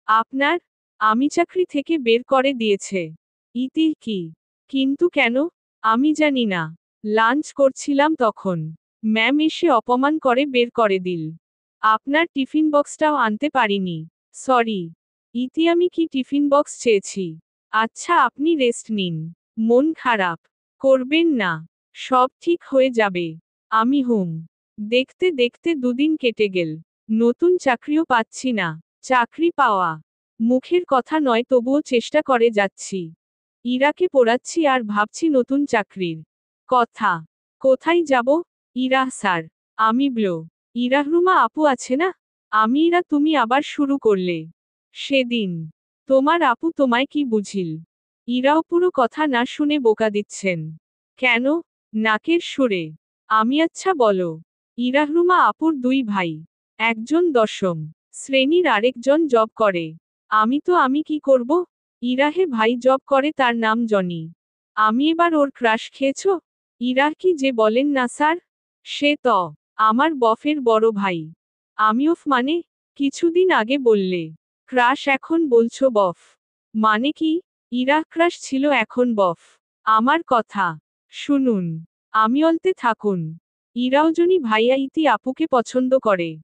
আপনার? আমি চাকরি থেকে বের করে দিয়েছে। ইতি কি? কিন্তু কেন? আমি জানি না। লাঞ্চ করছিলাম তখন ম্যাম এসে অপমান করে বের করে দিল। আপনার টিফিন বক্সটাও আনতে পারিনি। সরি। ইতি আমি কি টিফিন বক্স চেয়েছি? আচ্ছা আপনি রেস্ট নিন। মন খারাপ করবেন না। সব ঠিক হয়ে যাবে। আমি হুম। দেখতে দেখতে দুদিন কেটে গেল। নতুন চাকরিও পাচ্ছি না। চাকরি পাওয়া মুখের কথা নয় তবুও চেষ্টা করে যাচ্ছি। ইরাকে পড়াচ্ছি আর ভাবছি নতুন চাকরির কথা। কোথায় যাব? ইরাহ স্যার। আমি ব্লো। ইরাহরুমা আপু আছে না? আমি ইরা তুমি আবার শুরু করলে। সেদিন তোমার আপু তোমায় কি বুঝিল? ইরাও পুরো কথা না শুনে বোকা দিচ্ছেন। কেন? নাকের সুরে। আমি আচ্ছা বলো। ইরাহরুমা আপুর দুই ভাই। একজন দশম শ্রেণীর আরেকজন জব করে। আমি কি করব? ইরাহে ভাই জব করে তার নাম জনি। আমি এবার ওর ক্রাশ খেয়েছ? ইরাহ কি যে বলেন না স্যার? সে তো আমার বফের বড় ভাই। আমি ওফ মানে? কিছুদিন আগে বললে ক্রাশ এখন বলছো বফ। মানে কি? ইরাহ ক্রাশ ছিল এখন বফ। আমার কথা শুনুন। আমি অলতে থাকুন। ইরাও জনি ভাইয়া ইতি আপুকে পছন্দ করে।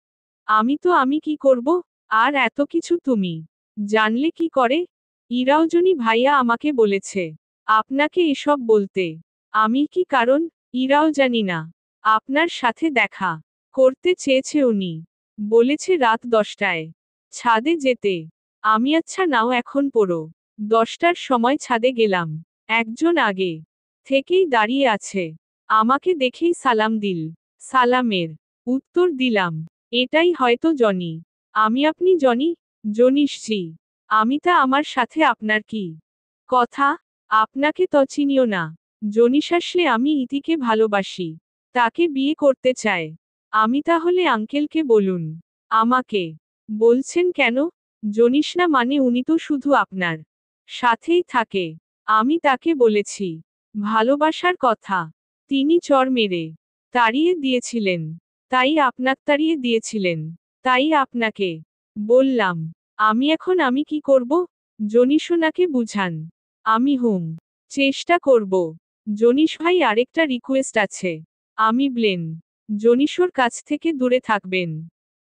আমি কি করব? আর এত কিছু তুমি জানলে কি করে? ইরাও জনি ভাইয়া আমাকে বলেছে আপনাকে এসব বলতে। আমি কি কারণ? ইরাও জানি না। আপনার সাথে দেখা করতে চেয়েছে উনি। বলেছে রাত 10টায় ছাদে যেতে। আমি আচ্ছা নাও এখন পড়ো। 10টার সময় ছাদে গেলাম। একজন আগে থেকেই দাঁড়িয়ে আছে। আমাকে দেখেই সালাম দিল। সালামের উত্তর দিলাম। এটাই হয়তো জনি। আপনি জনি? জনিশজি। আমি তা আমার সাথে আপনার কি কথা? আপনাকে তো চিনিও না। জনিশ আসলে আমি ইতিকে ভালোবাসি। তাকে বিয়ে করতে চায়। আমি তাহলে আঙ্কেলকে বলুন। আমাকে বলছেন কেন? জনিশ না মানে উনি তো শুধু আপনার সাথেই থাকে। আমি তাকে বলেছি ভালোবাসার কথা। তিনি চর মেরে তাড়িয়ে দিয়েছিলেন। তাড়িয়ে দিয়েছিলেন। তাই আপনাকে বললাম। আমি কি করব? জনিশোনাকে বুঝান। আমি হুম চেষ্টা করব। জনিশ ভাই আরেকটা রিকোয়েস্ট আছে। আমি ব্লেন। জনিশোর কাছ থেকে দূরে থাকবেন।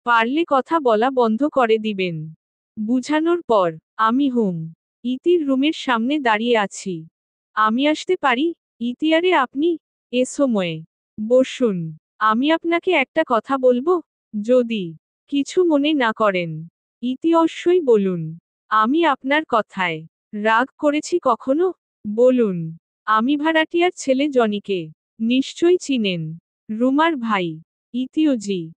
পারলে কথা বলা বন্ধ করে দিবেন। বুঝানোর পর আমি হুম ইতির রুমের সামনে দাঁড়িয়ে আছি। আমি আসতে পারি? ইতিয়ারে আপনি এ সময়ে বসুন। আমি আপনাকে একটা কথা বলবো? যদি কিছু মনে না করেন। ইতি অবশ্যই বলুন। আমি আপনার কথায় রাগ করেছি কখনো? বলুন। আমি ভাড়াটিয়ার ছেলে জনিকে নিশ্চয়ই চিনেন। রুমার ভাই। ইতিওজি।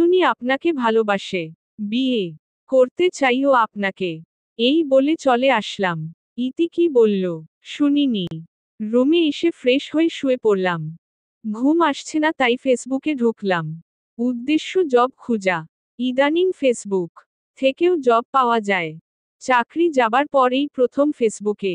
উনি আপনাকে ভালোবাসে। বিয়ে করতে চাইও আপনাকে। এই বলে চলে আসলাম। ইতি কি বলল শুনিনি। রুমে এসে ফ্রেশ হয়ে শুয়ে পড়লাম। ঘুম আসছে না তাই ফেসবুকে ঢুকলাম। উদ্দেশ্য জব খুঁজা। ইদানিং ফেসবুক থেকেও জব পাওয়া যায়। চাকরি যাবার পরেই প্রথম ফেসবুকে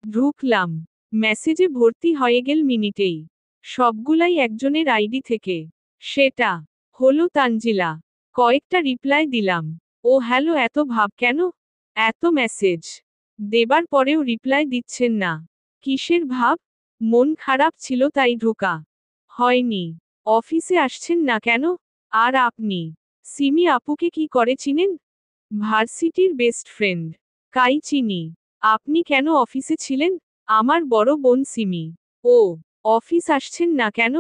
ঢুকলাম। মেসেজে ভর্তি হয়ে গেল মিনিটেই। সবগুলাই একজনের আইডি থেকে। সেটা হলো তানজিলা। কয়েকটা রিপ্লাই দিলাম। ও হ্যালো এত ভাব কেন? এত মেসেজ দেবার পরেও রিপ্লাই দিচ্ছেন না। কিসের ভাব? মন খারাপ ছিল তাই ঢোকা হয়নি। অফিসে আসছেন না কেন? আর আপনি সিমি আপুকে কি করে চিনেন? ভার্সিটির বেস্ট ফ্রেন্ড। কাই চিনি। আপনি কেন অফিসে ছিলেন? আমার বড় বোন সিমি। ও অফিস আসছেন না কেন?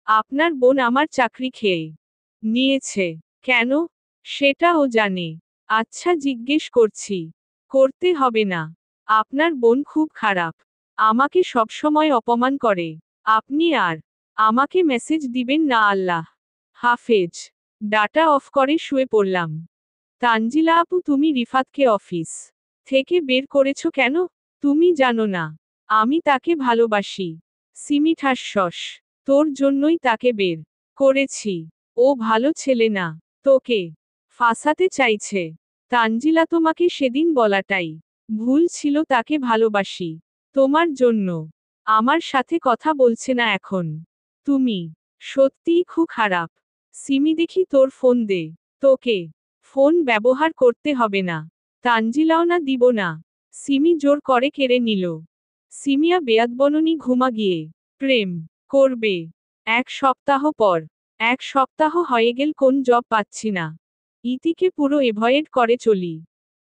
আপনার বোন আমার চাকরি খেয়ে নিয়েছে। কেন? সেটা ও জানে। আচ্ছা জিজ্ঞেস করছি। করতে হবে না। আপনার বোন খুব খারাপ। আমাকে সবসময় অপমান করে। আপনি আর আমাকে মেসেজ দিবেন না আল্লাহ হাফেজ। ডাটা অফ করে শুয়ে পড়লাম। তানজিলা আপু তুমি রিফাতকে অফিস থেকে বের করেছো কেন? তুমি জানো না আমি তাকে ভালোবাসি। সিমি ঠাসস। তোর জন্যই তাকে বের করেছি। ও ভালো ছেলে না। তোকে ফাঁসাতে চাইছে। তানজিলা তোমাকে সেদিন বলাটাই ভুল ছিল তাকে ভালোবাসি। তোমার জন্য আমার সাথে কথা বলছে না এখন। তুমি সত্যিই খুব খারাপ। সিমি দেখি তোর ফোন দে। তোকে ফোন ব্যবহার করতে হবে না। তানজিলাও না দিব না। সিমি জোর করে কেড়ে নিল। সিমিয়া বেয়াদবননি ঘুমা গিয়ে প্রেম করবে। 1 সপ্তাহ পর। 1 সপ্তাহ হয়ে গেল কোন জব পাচ্ছি না। ইতিকে পুরো এভয়েড করে চলি।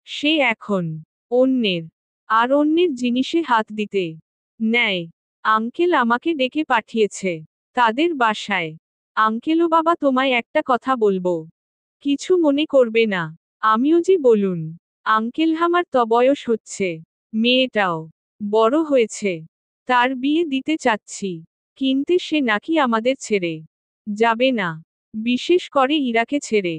সে এখন অন্যের আর অন্যের জিনিসে হাত দিতে নেয়। আঙ্কেল আমাকে ডেকে পাঠিয়েছে তাদের বাসায়। আঙ্কেলও বাবা তোমায় একটা কথা বলবো। কিছু মনে করবে না। আমিও জি বলুন। আঙ্কেল আমার তো বয়স হচ্ছে। মেয়েটাও বড় হয়েছে। তার বিয়ে দিতে চাচ্ছি। কিন্তু সে নাকি আমাদের ছেড়ে যাবে না। বিশেষ করে ইরাকে ছেড়ে।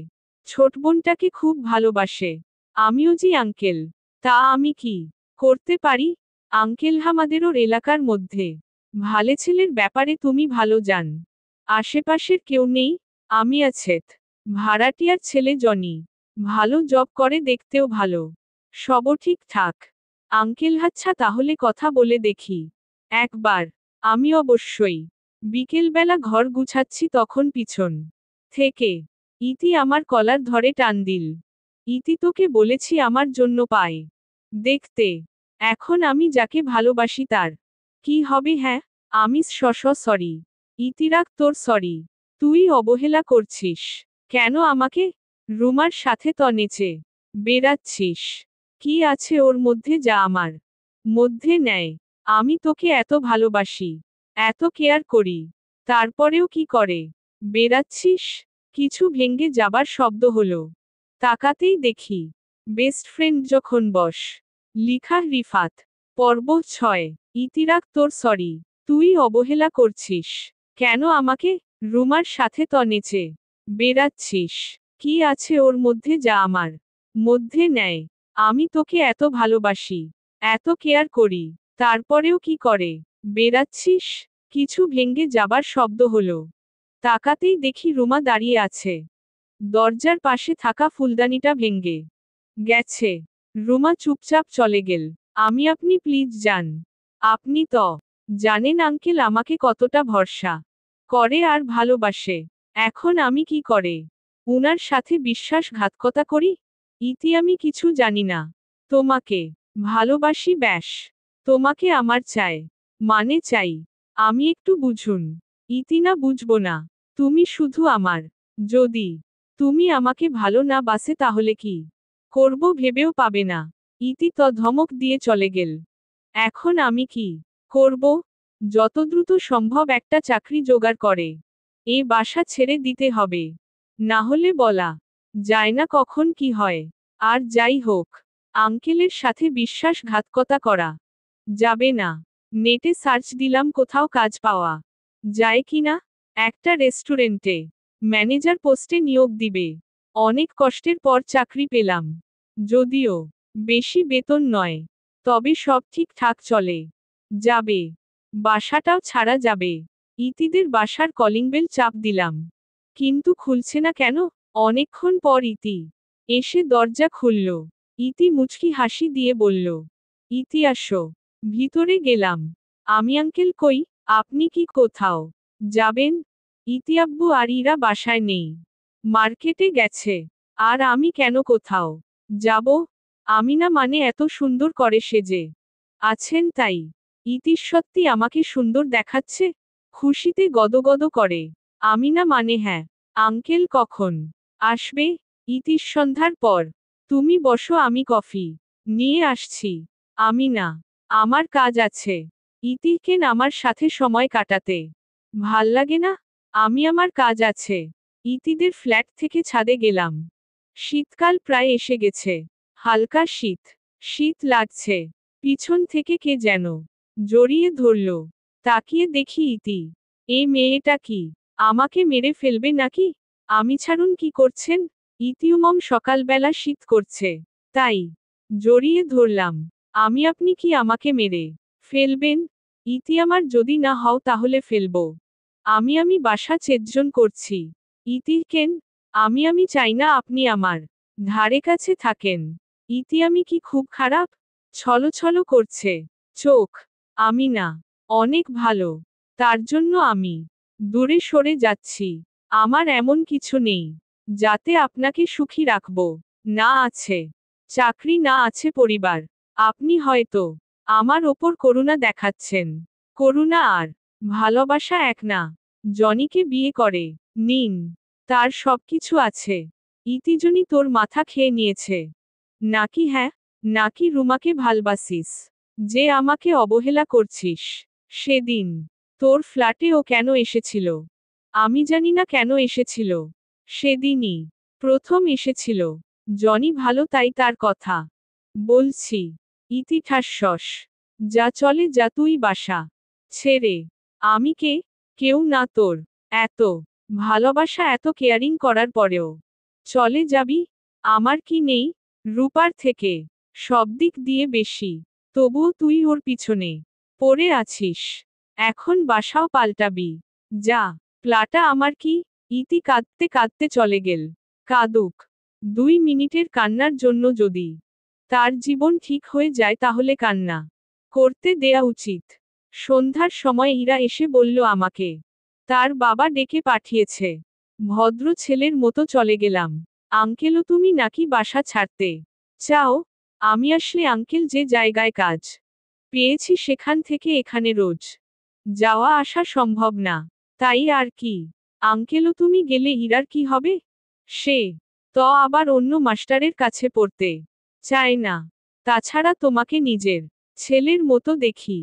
ছোট বোনটাকে খুব ভালোবাসে। আমিও জি আঙ্কেল। তা আমি কি করতে পারি? আঙ্কেল আমাদের ওর এলাকার মধ্যে ভালে ছেলের ব্যাপারে তুমি ভালো জান। আশেপাশের কেউ নেই। আমি আছেত। ভাড়াটিয়ার ছেলে জনি। ভালো জব করে দেখতেও ভালো। সবও ঠিকঠাক। আঙ্কেল আচ্ছা তাহলে কথা বলে দেখি একবার। আমি অবশ্যই। বিকেলবেলা ঘর গুছাচ্ছি তখন পিছন থেকে ইতি আমার কলার ধরে টান দিল। ইতি তোকে বলেছি আমার জন্য পায় দেখতে। এখন আমি যাকে ভালোবাসি তার কি হবে? হ্যাঁ আমি সরি। ইতিরাক তোর সরি। তুই অবহেলা করছিস কেন আমাকে? রুমার সাথে তো নেচে বেড়াচ্ছিস। কি আছে ওর মধ্যে যা আমার মধ্যে নেয়? আমি তোকে এত ভালোবাসি, এত কেয়ার করি, তারপরেও কি করে বেড়াচ্ছিস? কিছু ভেঙ্গে যাবার শব্দ হলো। তাকাতেই দেখি বেস্ট ফ্রেন্ড যখন বস। লিখা রিফাত। পর্ব 6। ইতিরাক তোর সরি। তুই অবহেলা করছিস কেন আমাকে? রুমার সাথে তো নেচে বেড়াচ্ছিস। কি আছে ওর মধ্যে যা আমার মধ্যে নেয়? আমি তোকে এত ভালোবাসি, এত কেয়ার করি, তারপরেও কি করে বেড়াচ্ছিস? কিছু ভেঙ্গে যাবার শব্দ হলো। তাকাতেই দেখি রুমা দাঁড়িয়ে আছে। দরজার পাশে থাকা ফুলদানিটা ভেঙ্গে গেছে। রুমা চুপচাপ চলে গেল। আপনি প্লিজ যান। আপনি তো জানেন আঙ্কেল আমাকে কতটা ভরসা করে আর ভালোবাসে। এখন আমি কি করে উনার সাথে বিশ্বাসঘাতকতা করি? ইতি আমি কিছু জানি না। তোমাকে ভালোবাসি ব্যাস। তোমাকে আমার চাই, মানে চাই। আমি একটু বুঝুন। ইতি না বুঝবো না। তুমি শুধু আমার। যদি তুমি আমাকে ভালো না বাসে তাহলে কি করব ভেবেও পাবে না। ইতি তো ধমক দিয়ে চলে গেল। এখন আমি কি করব? যত দ্রুত সম্ভব একটা চাকরি জোগাড় করে এ বাসা ছেড়ে দিতে হবে। না হলে বলা যায় না কখন কি হয়। আর যাই হোক, আঙ্কেলের সাথে বিশ্বাসঘাতকতা করা যাবে না। নেটে সার্চ দিলাম কোথাও কাজ পাওয়া যায় কিনা। একটা রেস্টুরেন্টে ম্যানেজার পোস্টে নিয়োগ দিবে। অনেক কষ্টের পর চাকরি পেলাম। যদিও বেশি বেতন নয়, তবে সব ঠিকঠাক চলে যাবে। বাসাটাও ছাড়া যাবে। ইতিদের বাসার কলিং বেল চাপ দিলাম, কিন্তু খুলছে না কেন? অনেকক্ষণ পর ইতি এসে দরজা খুলল। ইতি মুচকি হাসি দিয়ে বলল, ইতি আসো। ভিতরে গেলাম। আমি আঙ্কেল কই? আপনি কি কোথাও যাবেন? ইতি আব্বু আর ইরা বাসায় নেই, মার্কেটে গেছে। আর আমি কেন কোথাও যাব? আমি না মানে এত সুন্দর করে সেজে আছেন তাই। ইতি সত্যি আমাকে সুন্দর দেখাচ্ছে? খুশিতে গদগদ করে। আমি না মানে হ্যাঁ। আঙ্কেল কখন আসবে? ইতির সন্ধ্যার পর। তুমি বসো আমি কফি নিয়ে আসছি। আমি না, আমার কাজ আছে। ইতি কেন আমার সাথে সময় কাটাতে ভাল লাগে না? আমি আমার কাজ আছে। ইতিদের ফ্ল্যাট থেকে ছাদে গেলাম। শীতকাল প্রায় এসে গেছে। হালকা শীত শীত লাগছে। পিছন থেকে কে যেন জড়িয়ে ধরল। তাকিয়ে দেখি ইতি। এই মেয়েটা কি আমাকে মেরে ফেলবে নাকি? আমি ছাড়ুন কি করছেন? ইতিউমম সকালবেলা শীত করছে, তাই জড়িয়ে ধরলাম। আপনি কি আমাকে মেরে ফেলবেন? ইতি আমার যদি না হও তাহলে ফেলবো। আমি বাসা ছেদজন করছি। ইতি কেন? আমি চাই না আপনি আমার ধারে কাছে থাকেন। ইতি আমি কি খুব খারাপ? ছলছল করছে চোখ। আমি না অনেক ভালো, তার জন্য আমি দূরে সরে যাচ্ছি। আমার এমন কিছু নেই যাতে আপনাকে সুখী রাখবো। না আছে চাকরি না আছে পরিবার। আপনি হয়তো আমার ওপর করুণা দেখাচ্ছেন। করুণা আর ভালোবাসা এক না। জনিকে বিয়ে করে নিন, তার সবকিছু আছে। ইতিজনি তোর মাথা খেয়ে নিয়েছে নাকি? হ্যাঁ, নাকি রুমাকে ভালবাসিস? যে আমাকে অবহেলা করছিস। সেদিন তোর ফ্ল্যাটে ও কেন এসেছিল? আমি জানি না কেন এসেছিল। সেদিনই প্রথম এসেছিল। জনি ভালো তাই তার কথা বলছি। ইতি ঠাসস। যা চলে যা তুই বাসা ছেড়ে। আমি কে? কেউ না তোর। এত ভালোবাসা এত কেয়ারিং করার পরেও চলে যাবি? আমার কি নেই? রূপার থেকে সব দিক দিয়ে বেশি। তবুও তুই ওর পিছনে পড়ে আছিস। এখন বাসাও পাল্টাবি। যা, প্লাটা আমার কি? ইতি কাঁদতে কাঁদতে চলে গেল। কাঁদুক। 2 মিনিটের কান্নার জন্য যদি তার জীবন ঠিক হয়ে যায় তাহলে কান্না করতে দেয়া উচিত। সন্ধ্যার সময় ইরা এসে বলল আমাকে তার বাবা ডেকে পাঠিয়েছে। ভদ্র ছেলের মতো চলে গেলাম। আঙ্কেলও তুমি নাকি বাসা ছাড়তে চাও? আমি আসলে আঙ্কেল যে জায়গায় কাজ পেয়েছি সেখান থেকে এখানে রোজ যাওয়া আসা সম্ভব না। তাই আর কি। আঙ্কেলও তুমি গেলে ইরার কি হবে? সে তো আবার অন্য মাস্টারের কাছে পড়তে চায় না। তাছাড়া তোমাকে নিজের ছেলের মতো দেখি।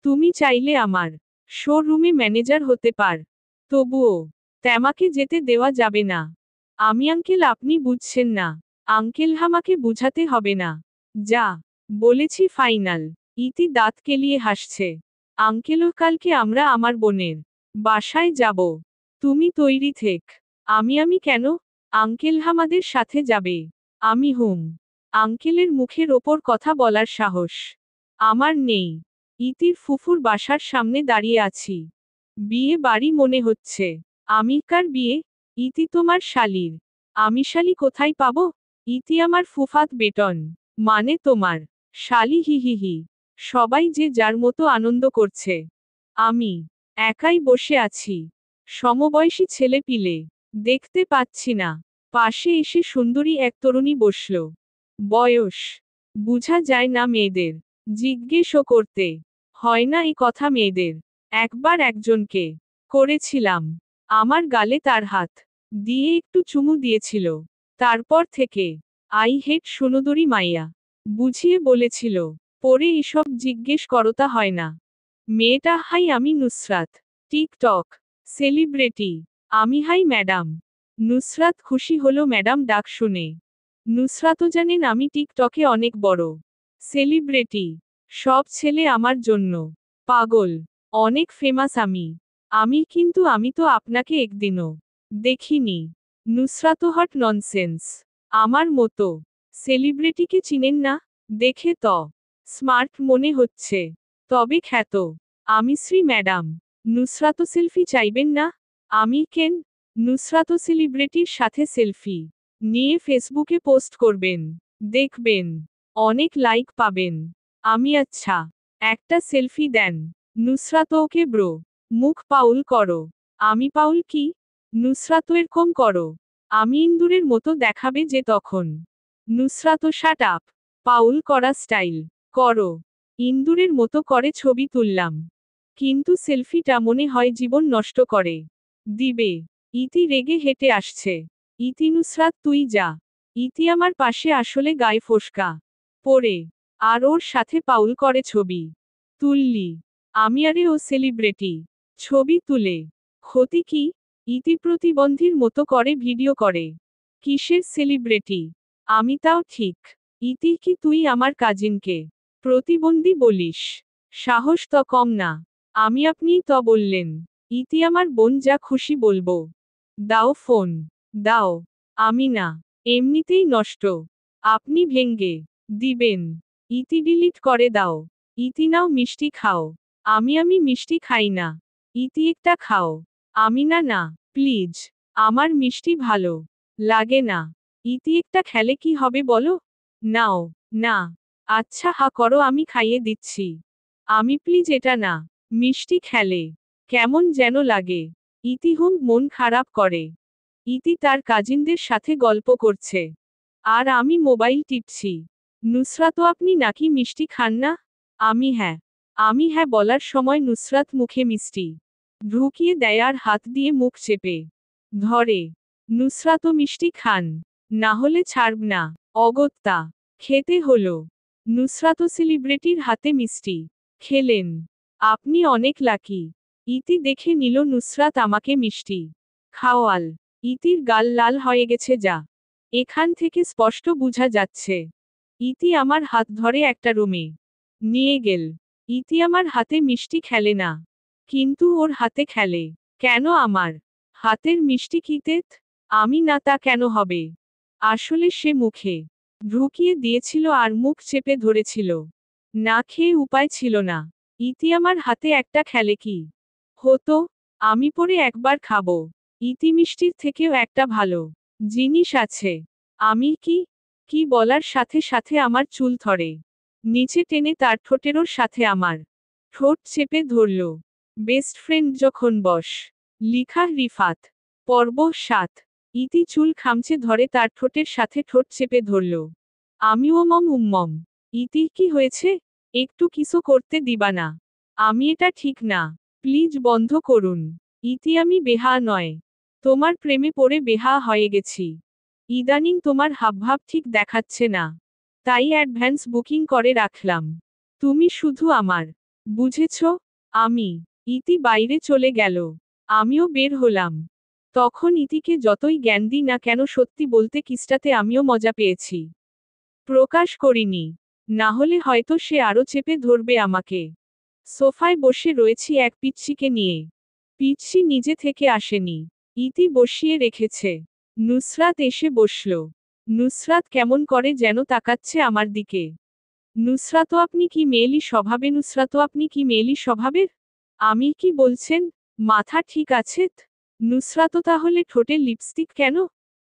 তুমি চাইলে আমার শোরুমে ম্যানেজার হতে পার। তবুও তেমাকে যেতে দেওয়া যাবে না। আমি আঙ্কেল আপনি বুঝছেন না। আঙ্কেল আমাকে বুঝাতে হবে না। যা বলেছি ফাইনাল। ইতি দাঁত কেলিয়ে হাসছে। আঙ্কেলও কালকে আমরা আমার বোনের বাসায় যাব। তুমি তৈরি থেক। আমি কেন? আঙ্কেল আমাদের সাথে যাবে। আমি হুম। আঙ্কেলের মুখের ওপর কথা বলার সাহস আমার নেই। ইতির ফুফুর বাসার সামনে দাঁড়িয়ে আছি। বিয়ে বাড়ি মনে হচ্ছে। আমি কার বিয়ে? ইতি তোমার শালির। আমি শালি কোথায় পাবো? ইতি আমার ফুফাত বেটন। মানে তোমার শালি। হি হি হি। সবাই যে যার মতো আনন্দ করছে। আমি একাই বসে আছি। সমবয়সী ছেলে পিলে দেখতে পাচ্ছি না। পাশে এসে সুন্দরী এক তরুণী বসল। বয়স বুঝা যায় না মেয়েদের। জিজ্ঞেসও করতে হয় না এই কথা মেয়েদের। একবার একজনকে করেছিলাম। আমার গালে তার হাত দিয়ে একটু চুমু দিয়েছিল। তারপর থেকে আই হেট সুনদরী মাইয়া বুঝিয়ে বলেছিল। পরে এসব জিজ্ঞেস করতা হয় না। মেয়েটা হাই আমি নুসরাত। TikTok celebrity. আমি হাই ম্যাডাম। নুসরাত খুশি হলো ম্যাডাম ডাক শুনে। নুসরাতও জানেন আমি টিকটকে অনেক বড় সেলিব্রিটি। সব ছেলে আমার জন্য পাগল। অনেক ফেমাস আমি। আমি তো আপনাকে একদিনও দেখিনি। নুসরাতও হট ননসেন্স। আমার মতো সেলিব্রিটিকে চিনেন না? দেখে তো স্মার্ট মনে হচ্ছে। তবে খ্যাত। আমি শ্রী ম্যাডাম। নুসরাতও সেলফি চাইবেন না? আমি কেন? নুসরাতও সেলিব্রিটির সাথে সেলফি নিয়ে ফেসবুকে পোস্ট করবেন। দেখবেন অনেক লাইক পাবেন। আমি আচ্ছা একটা সেলফি দেন। Nusrat okay bro. মুখ পাউল করো। আমি পাউল কি? নুসরাত এরকম করো। আমি ইন্দুরের মতো দেখাবে যে তখন। Nusrat shut up. পাউল করা স্টাইল করো। ইন্দুরের মতো করে ছবি তুললাম। কিন্তু সেলফিটা মনে হয় জীবন নষ্ট করে দিবে। ইতি রেগে হেঁটে আসছে। ইতি নুসরাত তুই যা। ইতি আমার পাশে আসলে গায়ে ফোসকা পরে আর ওর সাথে পাউল করে ছবি তুললি। আমি আরে ও সেলিব্রিটি। ছবি তুলে ক্ষতি কি? ইতি প্রতিবন্ধীর মতো করে ভিডিও করে। কিসের সেলিব্রিটি? আমি তাও ঠিক। ইতি কি তুই আমার কাজিনকে প্রতিবন্ধী বলিস? সাহস তো কম না। আমি আপনিই তো বললেন। ইতি আমার বোন যা খুশি বলবো। দাও ফোন দাও। আমি না। এমনিতেই নষ্ট। আপনি ভেঙ্গে দিবেন। ইতি ডিলিট করে দাও। ইতি নাও মিষ্টি খাও। আমি মিষ্টি খাই না। ইতি একটা খাও। আমি না না প্লিজ। আমার মিষ্টি ভালো লাগে না। ইতি একটা খেলে কি হবে বলো? নাও না। আচ্ছা হা করো আমি খাইয়ে দিচ্ছি। আমি প্লিজ এটা না। মিষ্টি খেলে কেমন যেন লাগে। ইতি মন খারাপ করে। ইতি তার কাজিনদের সাথে গল্প করছে আর আমি মোবাইল টিপছি। নুসরাত আপনি নাকি মিষ্টি খান না? আমি হ্যাঁ বলার সময় নুসরাত মুখে মিষ্টি ঢুকিয়ে দেয় আর হাত দিয়ে মুখ চেপে ধরে। নুসরাতও মিষ্টি খান, না হলে ছাড়ব না। অগত্যা খেতে হলো। নুসরাতও সেলিব্রিটির হাতে মিষ্টি খেলেন। আপনি অনেক লাকি। ইতি দেখে নিল নুসরাত আমাকে মিষ্টি খাওয়াল। ইতির গাল লাল হয়ে গেছে যা এখান থেকে স্পষ্ট বোঝা যাচ্ছে। ইতি আমার হাত ধরে একটা রুমে নিয়ে গেল। ইতি আমার হাতে মিষ্টি খেলে না, কিন্তু ওর হাতে খেলে। কেন আমার হাতের মিষ্টি কিতেত? আমি না তা কেন হবে? আসলে সে মুখে ঢুকিয়ে দিয়েছিল আর মুখ চেপে ধরেছিল। না খেয়ে উপায় ছিল না। ইতি আমার হাতে একটা খেলে কি হতো? আমি পরে একবার খাবো। ইতি মিষ্টির থেকেও একটা ভালো জিনিস আছে। আমি কি বলার সাথে সাথে আমার চুল ধরে নিচে টেনে তার ঠোঁটেরও সাথে আমার ঠোঁট চেপে ধরল। বেস্ট ফ্রেন্ড যখন বস। লিখা রিফাত। পর্ব ৭। ইতি চুল খামচে ধরে তার ঠোঁটের সাথে ঠোঁট চেপে ধরল। আমিও উম্মম। ইতি কি হয়েছে? একটু কিছু করতে দিবা না? আমি এটা ঠিক না, প্লিজ বন্ধ করুন। ইতি আমি বেহা নয়, তোমার প্রেমে পড়ে বেহা হয়ে গেছি। ইদানিং তোমার হাবভাব ঠিক দেখাচ্ছে না, তাই অ্যাডভান্স বুকিং করে রাখলাম। তুমি শুধু আমার, বুঝেছ? আমি। ইতি বাইরে চলে গেল। আমিও বের হলাম। তখন ইতিকে যতই জ্ঞান দিই না কেন সত্যি বলতে কিসটাতে আমিও মজা পেয়েছি। প্রকাশ করিনি, না হলে হয়তো সে আরো চেপে ধরবে আমাকে। সোফায় বসে রয়েছি এক পিচ্ছিকে নিয়ে। পিচ্ছি নিজে থেকে আসেনি, ইতি বসিয়ে রেখেছে। নুসরাত এসে বসল। নুসরাত কেমন করে যেন তাকাচ্ছে আমার দিকে। নুসরাতও আপনি কি মেয়েলি স্বভাবে? নুসরাতও আপনি কি মেয়েলি স্বভাবের? আমি কি বলছেন? মাথা ঠিক আছে? নুসরাতও তাহলে ঠোঁটে লিপস্টিক কেন?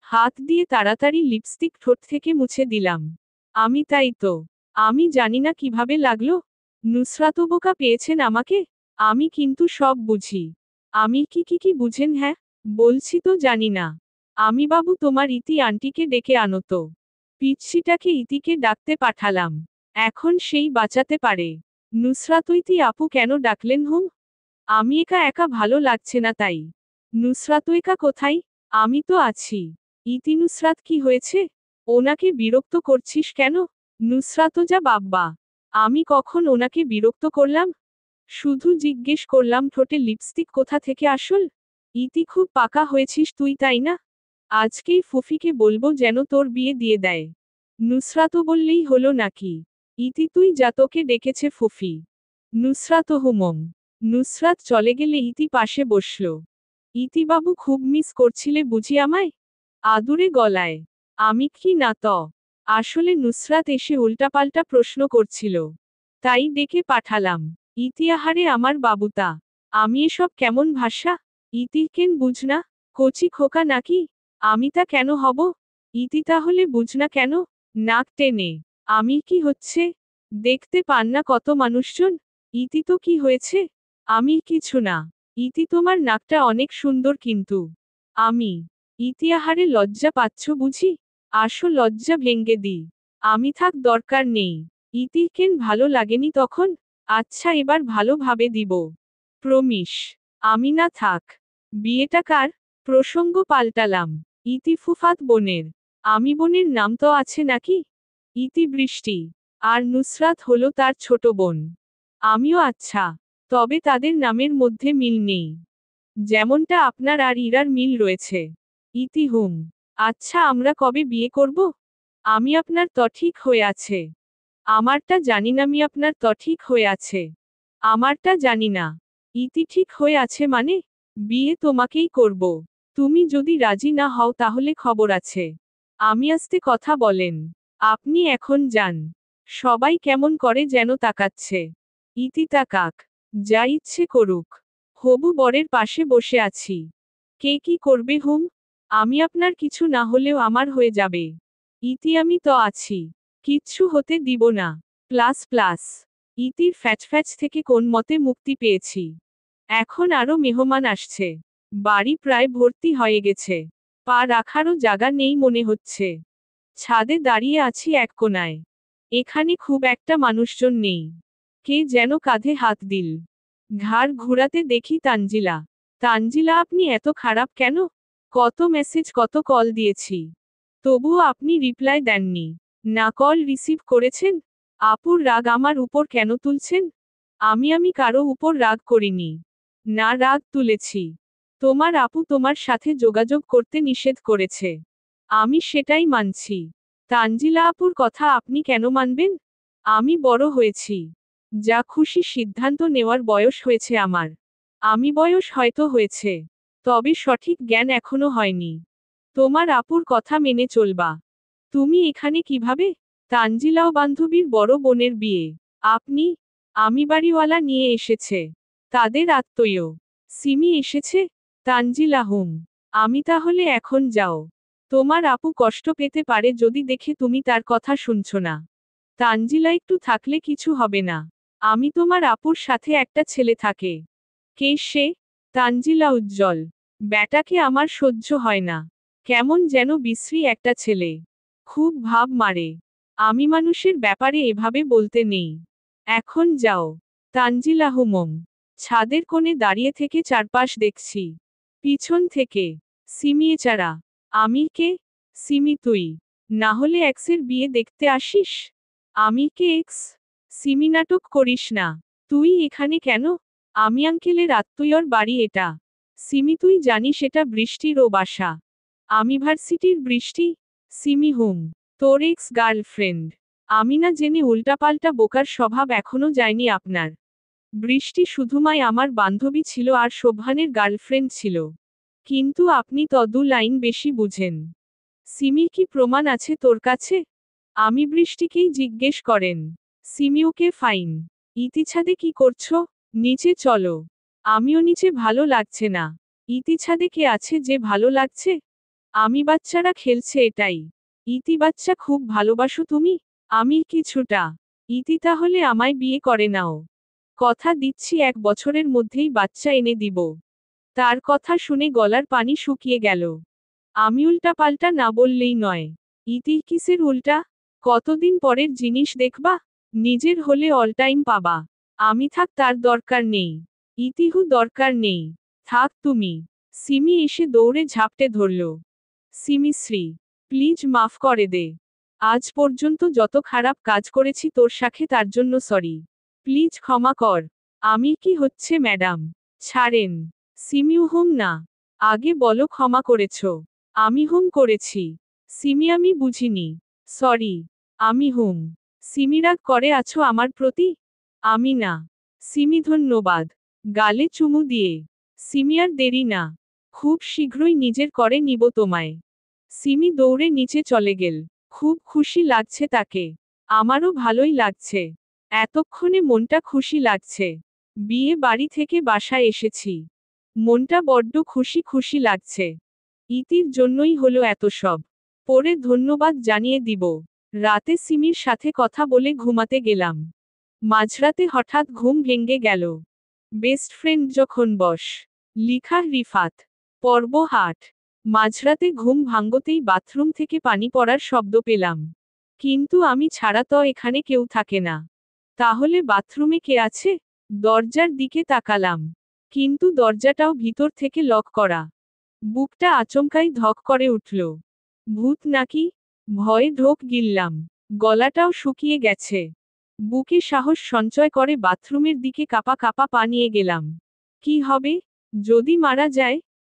হাত দিয়ে তাড়াতাড়ি লিপস্টিক ঠোঁট থেকে মুছে দিলাম। আমি তাই তো। আমি জানি না কিভাবে লাগলো। নুসরাতও বোকা পেয়েছেন আমাকে? আমি কিন্তু সব বুঝি। আমি কি বুঝেন? হ্যাঁ, বলছি তো জানি না। আমি বাবু তোমার ইতি আন্টিকে ডেকে আনো তো। পিচ্ছিটাকে ইতিকে ডাকতে পাঠালাম। এখন সেই বাঁচাতে পারে। নুসরাত ইতি আপু কেন ডাকলেন হুম? আমি একা একা ভালো লাগছে না তাই। নুসরাত একা কোথায়? আমি তো আছি। ইতি নুসরাত কি হয়েছে? ওনাকে বিরক্ত করছিস কেন? নুসরাত যা বাব্বা। আমি কখন ওনাকে বিরক্ত করলাম? শুধু জিজ্ঞেস করলাম ঠোঁটে লিপস্টিক কোথা থেকে আসল? ইতি খুব পাকা হয়েছিস তুই তাই না? আজকেই ফুফিকে বলবো যেন তোর বিয়ে দিয়ে দেয়। নুসরাতও বললেই হলো নাকি? ইতি তুই যা, তোকে ডেকেছে ফুফি। নুসরাত হুমম। নুসরাত চলে গেলে ইতি পাশে বসল। ইতি বাবু খুব মিস করছিলে বুঝি আমায়? আদুরে গলায়। আমি কি না ত। আসলে নুসরাত এসে উল্টাপাল্টা প্রশ্ন করছিল, তাই ডেকে পাঠালাম। ইতি আহারে আমার বাবুতা, আমি এসব কেমন ভাষা? ইতি কেন বুঝনা? কচি খোকা নাকি? আমি তা কেন হব? ইতি তাহলে বুঝনা কেন? নাক টেনে। আমি কি হচ্ছে? দেখতে পান না কত মানুষজন? ইতি তো কি হয়েছে? আমি কিছু না। ইতি তোমার নাকটা অনেক সুন্দর কিন্তু। আমি। ইতি আহারে লজ্জা পাচ্ছ বুঝি? আসো লজ্জা ভেঙ্গে দিই। আমি থাক দরকার নেই। ইতি কেন ভালো লাগেনি তখন? আচ্ছা এবার ভালোভাবে দিব। প্রমিস। আমি না থাক। বিয়েটা কার? প্রসঙ্গ পাল্টালাম। ইতি ফুফাত বোনের। আমি বোনের নাম তো আছে নাকি? ইতি বৃষ্টি। আর নুসরাত হলো তার ছোট বোন। আমিও আচ্ছা। তবে তাদের নামের মধ্যে মিল নেই, যেমনটা আপনার আর ইরার মিল রয়েছে। ইতি হুম। আচ্ছা আমরা কবে বিয়ে করব? আমি আপনার তো ঠিক হয়ে আছে। আমারটা জানি না। আমি আপনার তো ঠিক হয়ে আছে। আমারটা জানি না। ইতি ঠিক হয়ে আছে মানে? বিয়ে তোমাকেই করব। তুমি যদি রাজি না হও তাহলে খবর আছে। আমি আস্তে কথা বলেন। আপনি এখন যান। সবাই কেমন করে যেন তাকাচ্ছে। ইতি তাকাক। যা ইচ্ছে করুক। হবু বরের পাশে বসে আছি। কে কি করবে হুম? আমি আপনার কিছু না হলেও আমার হয়ে যাবে। ইতি আমি তো আছি। কিচ্ছু হতে দিব না। Plus plus. ইতির ফ্যাচফ্যাচ থেকে কোন মতে মুক্তি পেয়েছি। এখন আরো মেহমান আসছে। বাড়ি প্রায় ভর্তি হয়ে গেছে। পা রাখারও জায়গা নেই মনে হচ্ছে। ছাদে দাঁড়িয়ে আছি এক কোনায়। এখানে খুব একটা মানুষজন নেই। কে যেন কাঁধে হাত দিল। ঘাড় ঘুরাতে দেখি তানজিলা। তানজিলা, আপনি এত খারাপ কেন? কত মেসেজ, কত কল দিয়েছি, তবুও আপনি রিপ্লাই দেননি। না কল রিসিভ করেছেন? আপুর রাগ আমার উপর কেন তুলছেন? আমি কারো উপর রাগ করিনি। না, রাগ তুলেছি। তোমার আপু তোমার সাথে যোগাযোগ করতে নিষেধ করেছে। আমি সেটাই মানছি। তানজিলা আপুর কথা আপনি কেন মানবেন? আমি বড় হয়েছি। যা খুশি সিদ্ধান্ত নেওয়ার বয়স হয়েছে আমার। আমি বয়স হয়তো হয়েছে, তবে সঠিক জ্ঞান এখনো হয়নি। তোমার আপুর কথা মেনে চলবা। তুমি এখানে কিভাবে? তানজিলাও বান্ধবীর বড় বোনের বিয়ে। আপনি? আমি বাড়িওয়ালা নিয়ে এসেছে। তাদের আত্মীয়। সিমি এসেছে? তানজিলা, হুম। আমি তাহলে এখন যাও। তোমার আপু কষ্ট পেতে পারে যদি দেখে তুমি তার কথা শুনছো না। তানজিলা, একটু থাকলে কিছু হবে না। আমি তোমার আপুর সাথে একটা ছেলে থাকে। কে সে? তানজিলা, উজ্জ্বল। ব্যাটাকে আমার সহ্য হয় না। কেমন যেন বিশ্রী একটা ছেলে। খুব ভাব মারে। আমি মানুষের ব্যাপারে এভাবে বলতে নেই। এখন যাও। তানজিলা, হুমম। ছাদের কোণে দাঁড়িয়ে থেকে চারপাশ দেখছি। পিছন থেকে সিমি, এচারা। আমি কে? সিমি, তুই না হলে এক্সের বিয়ে দেখতে আসিস? আমি কে? এক্স? সিমি, নাটক করিস না। তুই এখানে কেন? আমি আঙ্কেলের আত্মীয়র বাড়ি এটা। সিমি, তুই জানিস এটা বৃষ্টির ও বাসা। আমি ভার্সিটির বৃষ্টি? সিমি, হুম। তোর এক্স গার্লফ্রেন্ড। আমি না জেনে উল্টাপাল্টা বোকার স্বভাব এখনো যায়নি আপনার। বৃষ্টি শুধুমাই আমার বান্ধবী ছিল আর শোভানের গার্লফ্রেন্ড ছিল। কিন্তু আপনি তো 2 লাইন বেশি বুঝেন। সিমি, কি প্রমাণ আছে তোর কাছে? আমি বৃষ্টিকেই জিজ্ঞেস করেন। Simi, okay fine. ইতিছাদে কি করছো? নিচে চলো। আমিও নিচে, ভালো লাগছে না। ইতিছাদে কে আছে যে ভালো লাগছে? আমি, বাচ্চারা খেলছে এটাই। ইতি, বাচ্চা খুব ভালোবাসো তুমি? আমি কিছুটা। ইতি, তাহলে আমায় বিয়ে করে নাও। কথা দিচ্ছি 1 বছরের মধ্যেই বাচ্চা এনে দিব। তার কথা শুনে গলার পানি শুকিয়ে গেল। আমি উল্টাপাল্টা না বললেই নয়। ইতি, কিসের উল্টা? কতদিন পরের জিনিস দেখবা? নিজের হলে অল টাইম পাবা। আমি থাক, তার দরকার নেই। ইতিহু, দরকার নেই। থাক তুমি। সিমি এসে দৌড়ে ঝাপটে ধরল। সিমিশ্রী, প্লিজ মাফ করে দে। আজ পর্যন্ত যত খারাপ কাজ করেছি তোর সাথে তার জন্য সরি। প্লিজ ক্ষমা কর। আমি কি হচ্ছে ম্যাডাম? ছাড়েন। সিমিউ, হুম না। আগে বলো ক্ষমা করেছ। আমি হুম করেছি। সিমি, আমি বুঝিনি। সরি। আমি হুম। সিমি, রাগ করে আছো আমার প্রতি? আমি না। সিমি, ধন্যবাদ। গালে চুমু দিয়ে। সিমি, আর দেরি না। খুব শীঘ্রই নিজের করে নিব তোমায়। সিমি দৌড়ে নিচে চলে গেল। খুব খুশি লাগছে তাকে। আমারও ভালোই লাগছে। এতক্ষণে মনটা খুশি লাগছে। বিয়ে বাড়ি থেকে বাসায় এসেছি। মনটা বড্ড খুশি খুশি লাগছে। ইতির জন্যই হলো এত সব। পরে ধন্যবাদ জানিয়ে দিব। রাতে সিমির সাথে কথা বলে ঘুমাতে গেলাম। মাঝরাতে হঠাৎ ঘুম ভেঙে গেল। বেস্ট ফ্রেন্ড যখন বস। লিখা রিফাত। পর্ব 8। মাঝরাতে ঘুম ভাঙতেই বাথরুম থেকে পানি পড়ার শব্দ পেলাম। কিন্তু আমি ছাড়া তো এখানে কেউ থাকে না। তাহলে বাথরুমে কে আছে? দরজার দিকে তাকালাম। কিন্তু দরজাটাও ভিতর থেকে লক করা। বুকটা আচমকাই ধক করে উঠল। ভূত নাকি? ভয়ে ঢোক গিললাম। গলাটাও শুকিয়ে গেছে। বুকে সাহস সঞ্চয় করে বাথরুমের দিকে কাপা কাপা পা নিয়ে গেলাম। কি হবে যদি মারা যায়?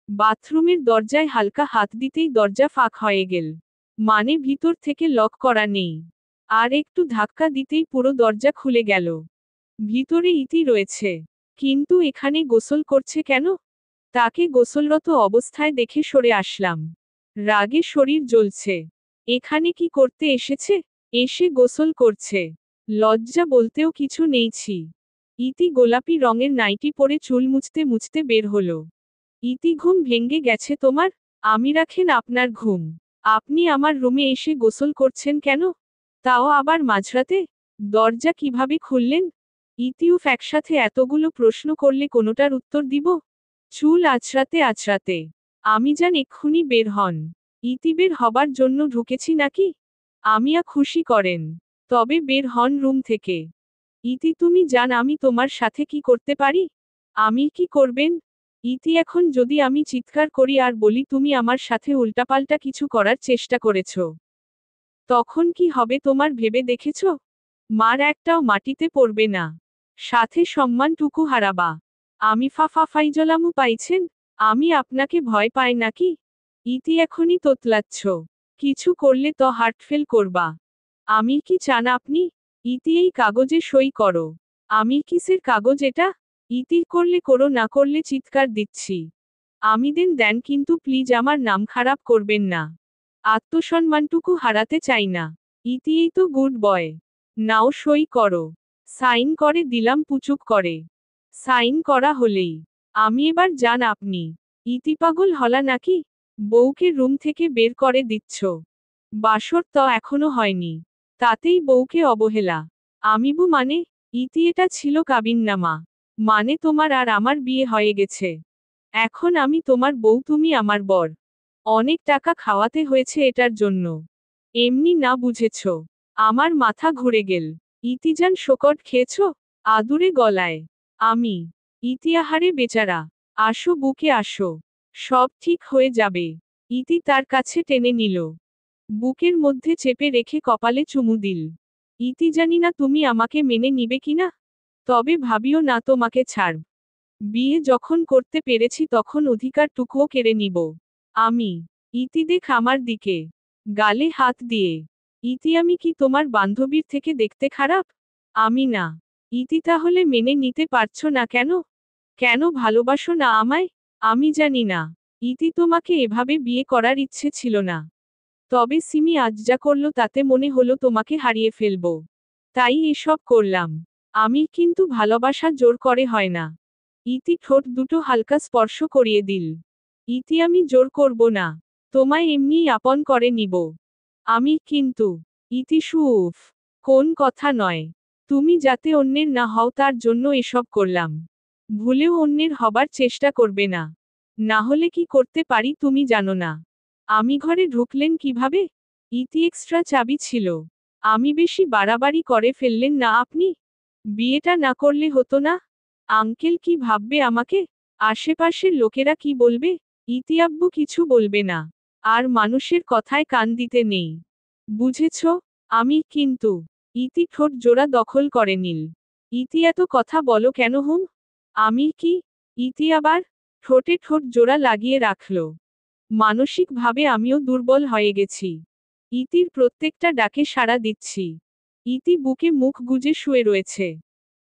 বাথরুমের দরজায় হালকা হাত দিতেই দরজা ফাঁক হয়ে গেল। মানে ভিতর থেকে লক করা নেই। আর একটু ধাক্কা দিতেই পুরো দরজা খুলে গেল। ভিতরে ইতি রয়েছে। কিন্তু এখানে গোসল করছে কেন? তাকে গোসলরত অবস্থায় দেখে সরে আসলাম। রাগে শরীর জ্বলছে। এখানে কি করতে এসেছে? এসে গোসল করছে। লজ্জা বলতেও কিছু নেইছি। ইতি গোলাপি রঙের নাইটি পরে চুল মুছতে মুছতে বের হলো। ইতি, ঘুম ভেঙ্গে গেছে তোমার? আমি রাখেন আপনার ঘুম। আপনি আমার রুমে এসে গোসল করছেন কেন? তাও আবার মাঝরাতে? দরজা কিভাবে খুললেন? ইতিউফ, একসাথে এতগুলো প্রশ্ন করলে কোনোটার উত্তর দিব? চুল আঁচড়াতে আঁচড়াতে। আমি যান এক্ষুনি বের হন। ইতি, বের হবার জন্য ঢুকেছি নাকি? আমিয়া খুশি করেন। তবে বের হন রুম থেকে। ইতি তুমি জান আমি তোমার সাথে কি করতে পারি? আমি কি করবেন? ইতি এখন যদি আমি চিৎকার করি আর বলি তুমি আমার সাথে উল্টাপাল্টা কিছু করার চেষ্টা করেছ, তখন কি হবে তোমার ভেবে দেখেছ? মার একটাও মাটিতে পড়বে না। সাথে সম্মানটুকু হারাবা। আমি ফাইজলামু পাইছেন? আমি আপনাকে ভয় পাই নাকি? ইতি এখনই তোতলাচ্ছ। কিছু করলে তো হার্টফেল করবা। আমি কি চান আপনি? ইতি এই কাগজে সই করো। আমি কিসের কাগজ এটা? ইতি করলে করো না করলে চিৎকার দিচ্ছি। আমি দেন কিন্তু প্লিজ আমার নাম খারাপ করবেন না। আত্মসম্মানটুকু হারাতে চাই না। ইতি এই তো গুড বয়। নাও সই করো। সাইন করে দিলাম পুচুক করে। সাইন করা হলেই। আমি এবার যান আপনি। ইতি পাগল হলা নাকি? বউকে রুম থেকে বের করে দিচ্ছ। বাসর তো এখনো হয়নি। তাতেই বউকে অবহেলা। আমিবু মানে? ইতি এটা ছিল কাবিননামা। মানে তোমার আর আমার বিয়ে হয়ে গেছে। এখন আমি তোমার বউ তুমি আমার বর। অনেক টাকা খাওয়াতে হয়েছে এটার জন্য। এমনি না বুঝেছ। আমার মাথা ঘুরে গেল। ইতিজান শোকট খেয়েছ? আদুরে গলায়। আমি। ইতিহারে বেচারা। আসো বুকে আসো। সব ঠিক হয়ে যাবে। ইতি তার কাছে টেনে নিল। বুকের মধ্যে চেপে রেখে কপালে চুমু দিল। ইতি জানি না তুমি আমাকে মেনে নিবে কিনা? তবে ভাবিও না তোমাকে ছাড়ব। বিয়ে যখন করতে পেরেছি তখন অধিকারটুকুও কেড়ে নিব। আমি। ইতি দেখ আমার দিকে। গালে হাত দিয়ে। ইতি আমি কি তোমার বান্ধবীর থেকে দেখতে খারাপ? আমি না। ইতি তাহলে মেনে নিতে পারছো না কেন? কেন ভালোবাসো না আমায়? আমি জানি না। ইতি তোমাকে এভাবে বিয়ে করার ইচ্ছে ছিল না। তবে সিমি আজ যা করলো তাতে মনে হলো তোমাকে হারিয়ে ফেলবো। তাই এসব করলাম। আমি কিন্তু ভালোবাসা জোর করে হয় না। ইতি ঠোঁট দুটো হালকা স্পর্শ করিয়ে দিল। ইতি আমি জোর করব না। তোমায় এমনিই আপন করে নিব। আমি কিন্তু। ইতি সুউফ। কোন কথা নয়। তুমি যাতে অন্যের না হও তার জন্য এসব করলাম। ভুলেও অন্যের হবার চেষ্টা করবে না। না হলে কি করতে পারি তুমি জানো না। আমি ঘরে ঢুকলেন কিভাবে? ইতি এক্সট্রা চাবি ছিল। আমি বেশি বাড়াবাড়ি করে ফেললেন না আপনি? বিয়েটা না করলে হতো না? আঙ্কেল কি ভাববে আমাকে? আশেপাশের লোকেরা কি বলবে? ইতি আব্বু কিছু বলবে না। আর মানুষের কথায় কান দিতে নেই। বুঝেছ? আমি কিন্তু। ইতি ঠোঁট জোড়া দখল করে নিল। ইতি এত কথা বলো কেন হুম? আমি কি? ইতি আবার ঠোঁটে ঠোঁট জোড়া লাগিয়ে রাখল। মানসিকভাবে আমিও দুর্বল হয়ে গেছি। ইতির প্রত্যেকটা ডাকে সাড়া দিচ্ছি। ইতি বুকে মুখ গুজে শুয়ে রয়েছে।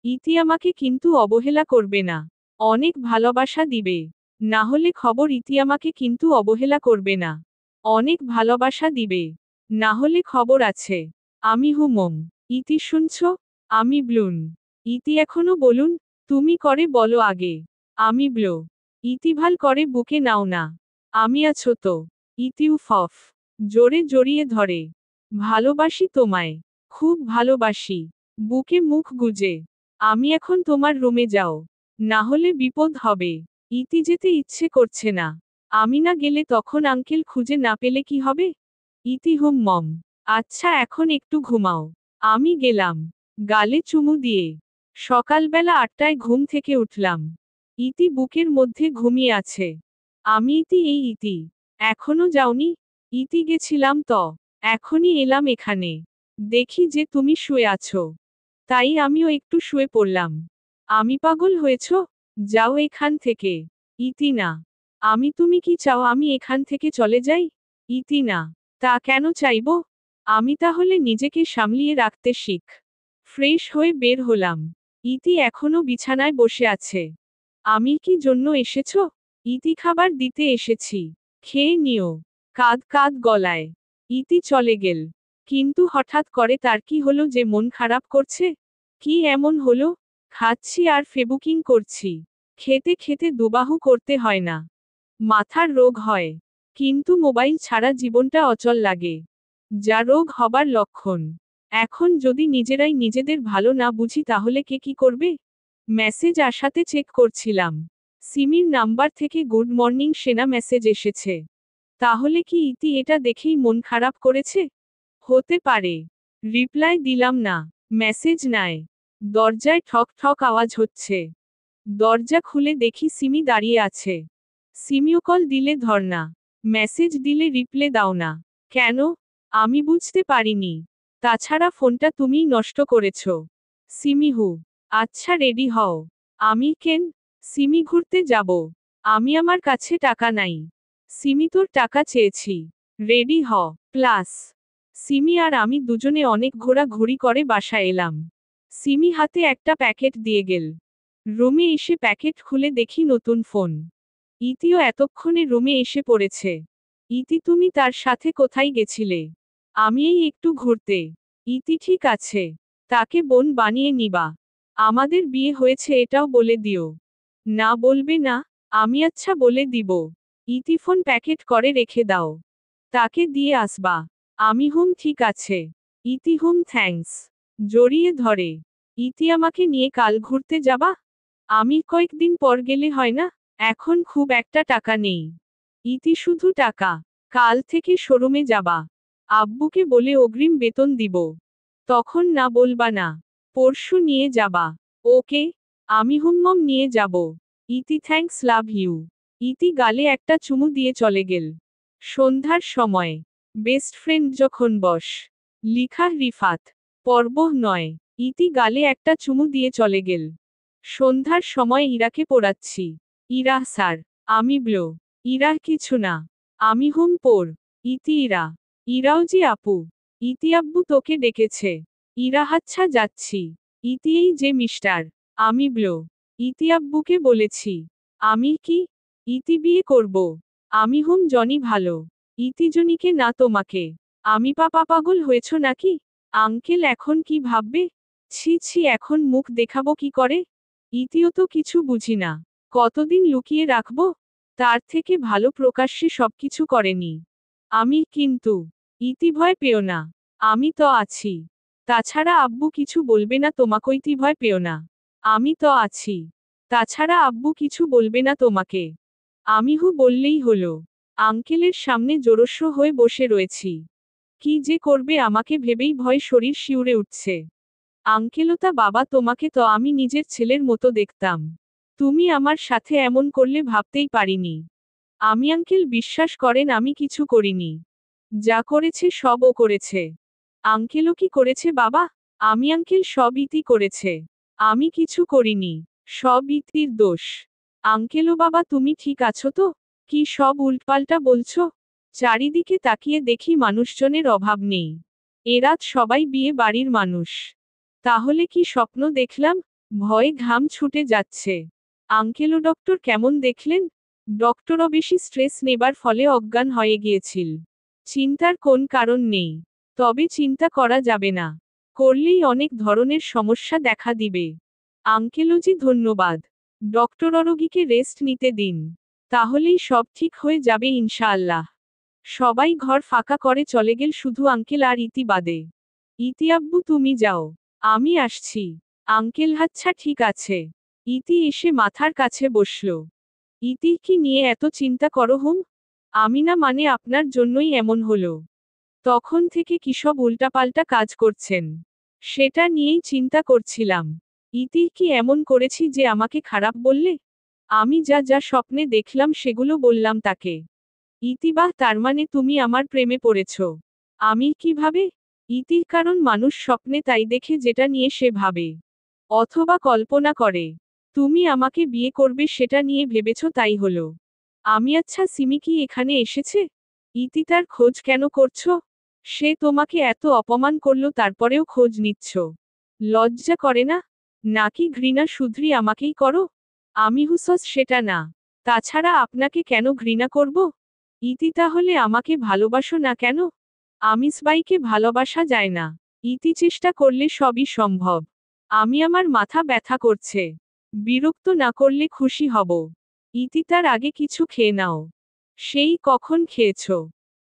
ইতি আমাকে কিন্তু অবহেলা করবে না। অনেক ভালোবাসা দিবে। না হলে খবর ইতি আমাকে কিন্তু অবহেলা করবে না। অনেক ভালোবাসা দিবে। না হলে খবর আছে। আমি হুমম। ইতি শুনছ? আমি ব্লুন। ইতি এখনো বলুন, তুমি করে বলো আগে। আমি ব্লো। ইতি ভাল করে বুকে নাও না। আমি আছো তো। ইতি উফ। জোরে জড়িয়ে ধরে। ভালোবাসি তোমায়। খুব ভালোবাসি। বুকে মুখ গুজে। আমি এখন তোমার রুমে যাও। না হলে বিপদ হবে। ইতি যেতে ইচ্ছে করছে না। আমি না গেলে তখন আঙ্কেল খুঁজে না পেলে কি হবে? ইতি মম। আচ্ছা এখন একটু ঘুমাও। আমি গেলাম। গালে চুমু দিয়ে। সকালবেলা 8টায় ঘুম থেকে উঠলাম। ইতি বুকের মধ্যে ঘুমিয়ে আছে। আমি ইতি এই ইতি। এখনো যাওনি? ইতি গেছিলাম তো। এখনই এলাম এখানে। দেখি যে তুমি শুয়ে আছো। তাই আমিও একটু শুয়ে পড়লাম। আমি পাগল হয়েছ? যাও এখান থেকে। ইতি না। আমি তুমি কি চাও আমি এখান থেকে চলে যাই? ইতি না। তা কেন চাইব? আমি তাহলে নিজেকে সামলিয়ে রাখতে শিখ। ফ্রেশ হয়ে বের হলাম। ইতি এখনো বিছানায় বসে আছে। আমি কি জন্য এসেছ? ইতি খাবার দিতে এসেছি। খেয়ে নিও। কাঁদ কাঁদ গলায়। ইতি চলে গেল। কিন্তু হঠাৎ করে তার কি হলো যে মন খারাপ করছে? কি এমন হলো? খাচ্ছি আর ফেবুকিং করছি। খেতে খেতে দুবাহু করতে হয় না। মাথার রোগ হয়। কিন্তু মোবাইল ছাড়া জীবনটা অচল লাগে। যা রোগ হবার লক্ষণ। এখন যদি নিজেরাই নিজেদের ভালো না বুঝি তাহলে কে কি করবে? মেসেজ আসাতে চেক করছিলাম। সিমির নাম্বার থেকে গুড মর্নিং সেনা মেসেজ এসেছে। তাহলে কি ইতি এটা দেখেই মন খারাপ করেছে? হতে পারে। রিপ্লাই দিলাম না। মেসেজ নাই। দরজায় ঠক ঠক আওয়াজ হচ্ছে। দরজা খুলে দেখি সিমি দাঁড়িয়ে আছে। সিমিও কল দিলে ধর না। মেসেজ দিলে রিপ্লে দাও না। কেন? আমি বুঝতে পারিনি। তাছাড়া ফোনটা তুমিই নষ্ট করেছ। সিমি হু। আচ্ছা রেডি হও। আমি কেন? সিমি ঘুরতে যাব। আমি আমার কাছে টাকা নাই। সিমি তোর টাকা চেয়েছি। রেডি হ। প্লাস সিমি আর আমি দুজনে অনেক ঘোরাঘুরি করে বাসায় এলাম। সিমি হাতে একটা প্যাকেট দিয়ে গেল। রুমে এসে প্যাকেট খুলে দেখি নতুন ফোন। ইতিও এতক্ষণে রুমে এসে পড়েছে। ইতি তুমি তার সাথে কোথায় গেছিলে? আমি এই একটু ঘুরতে। ইতি ঠিক আছে। তাকে বোন বানিয়ে নিবা। আমাদের বিয়ে হয়েছে এটাও বলে দিও। না বলবে না? আমি আচ্ছা বলে দিব। ইতি ফোন প্যাকেট করে রেখে দাও। তাকে দিয়ে আসবা। আমি হুম ঠিক আছে। ইতি হুম থ্যাঙ্কস। জড়িয়ে ধরে। ইতি আমাকে নিয়ে কাল ঘুরতে যাবা? আমি কয়েকদিন পর গেলে হয় না? এখন খুব একটা টাকা নেই। ইতি শুধু টাকা। কাল থেকে শোরুমে যাবা। আব্বুকে বলে অগ্রিম বেতন দিব। তখন না বলবা না। পরশু নিয়ে যাবা। ওকে। আমি হুম্মম নিয়ে যাব। ইতি থ্যাঙ্কস লাভ ইউ। ইতি গালে একটা চুমু দিয়ে চলে গেল। সন্ধ্যার সময়। বেস্ট ফ্রেন্ড যখন বস। লিখা রিফাত। পর্ব 9। ইতি গালে একটা চুমু দিয়ে চলে গেল। সন্ধ্যার সময় ইরাকে পড়াচ্ছি। ইরা স্যার। আমি ব্লো। ইরা কিছু না। আমি হুম পোর। ইতি ইরা। ইরাও জি আপু। ইতি আব্বু তোকে ডেকেছে। ইরা আচ্ছা যাচ্ছি। ইতি এই যে মিস্টার। আমি ব্লো। ইতি আব্বুকে বলেছি। আমি কি? ইতি বিয়ে করব। আমি হুম জনি ভালো। ইতি জনিকে না তোমাকে। আমি পাপা পাগল হয়েছ নাকি? আঙ্কেল এখন কি ভাববে? ছি ছি এখন মুখ দেখাবো কি করে? ইতিও তো কিছু বুঝি না। কতদিন লুকিয়ে রাখবো? তার থেকে ভালো প্রকাশ্যে সবকিছু করেনি। আমি কিন্তু। ইতি ভয় পেও না। আমি তো আছি। তাছাড়া আব্বু কিছু বলবে না তোমাকে ইতি ভয় পেও না। আমি তো আছি। তাছাড়া আব্বু কিছু বলবে না তোমাকে। আমি হু বললেই হলো। আঙ্কেলের সামনে জোরস্য হয়ে বসে রয়েছি। কি যে করবে আমাকে ভেবেই ভয় শরীর শিউরে উঠছে। আঙ্কেলতা বাবা তোমাকে তো আমি নিজের ছেলের মতো দেখতাম। তুমি আমার সাথে এমন করলে ভাবতেই পারিনি। আমি আঙ্কেল বিশ্বাস করেন আমি কিছু করিনি। যা করেছে সব ও করেছে। আঙ্কেলও কি করেছে বাবা? আমি আঙ্কেল সব ইতি করেছে। আমি কিছু করিনি। সব ইতির দোষ। আঙ্কেলও বাবা তুমি ঠিক আছো তো? কি সব উল্টপাল্টা বলছো? চারিদিকে তাকিয়ে দেখি মানুষজনের অভাব নেই। এরাত সবাই বিয়ে বাড়ির মানুষ। তাহলে কি স্বপ্ন দেখলাম? ভয়ে ঘাম ছুটে যাচ্ছে। আঙ্কেলও ডক্টর কেমন দেখলেন? ডক্টরও বেশি স্ট্রেস নেবার ফলে অজ্ঞান হয়ে গিয়েছিল। চিন্তার কোন কারণ নেই। তবে চিন্তা করা যাবে না। করলেই অনেক ধরনের সমস্যা দেখা দিবে। আঙ্কেলজি ধন্যবাদ। ডক্টর রোগীকে রেস্ট নিতে দিন। তাহলেই সব ঠিক হয়ে যাবে ইনশাআল্লাহ। সবাই ঘর ফাঁকা করে চলে গেল শুধু আঙ্কেল আর ইতি বাদে। ইতি আব্বু তুমি যাও। আমি আসছি। আঙ্কেল আচ্ছা ঠিক আছে। ইতি এসে মাথার কাছে বসল। ইতি কি নিয়ে এত চিন্তা করো হুম? আমি না মানে আপনার জন্যই এমন হলো। তখন থেকে কি সব উল্টাপাল্টা কাজ করছেন? সেটা নিয়েই চিন্তা করছিলাম। ইতি কি এমন করেছি যে আমাকে খারাপ বললে? আমি যা যা স্বপ্নে দেখলাম সেগুলো বললাম তাকে। ইতি বাহ তার মানে তুমি আমার প্রেমে পড়েছ। আমি কিভাবে? ইতির কারণ মানুষ স্বপ্নে তাই দেখে যেটা নিয়ে সে ভাবে। অথবা কল্পনা করে। তুমি আমাকে বিয়ে করবে সেটা নিয়ে ভেবেছ তাই হলো। আমি আচ্ছা সিমি কি এখানে এসেছে? ইতি তার খোঁজ কেন করছো? সে তোমাকে এত অপমান করলো তারপরেও খোঁজ নিচ্ছ। লজ্জা করে না? নাকি ঘৃণা শুধরি আমাকেই করো? আমি হুসস সেটা না। তাছাড়া আপনাকে কেন ঘৃণা করব? ইতি তাহলে আমাকে ভালোবাসো না কেন? আমি সবাইকে ভালোবাসা যায় না। ইতি চেষ্টা করলে সবই সম্ভব। আমি আমার মাথা ব্যথা করছে। বিরক্ত না করলে খুশি হব। ইতি তার আগে কিছু খেয়ে নাও। সেই কখন খেয়েছ?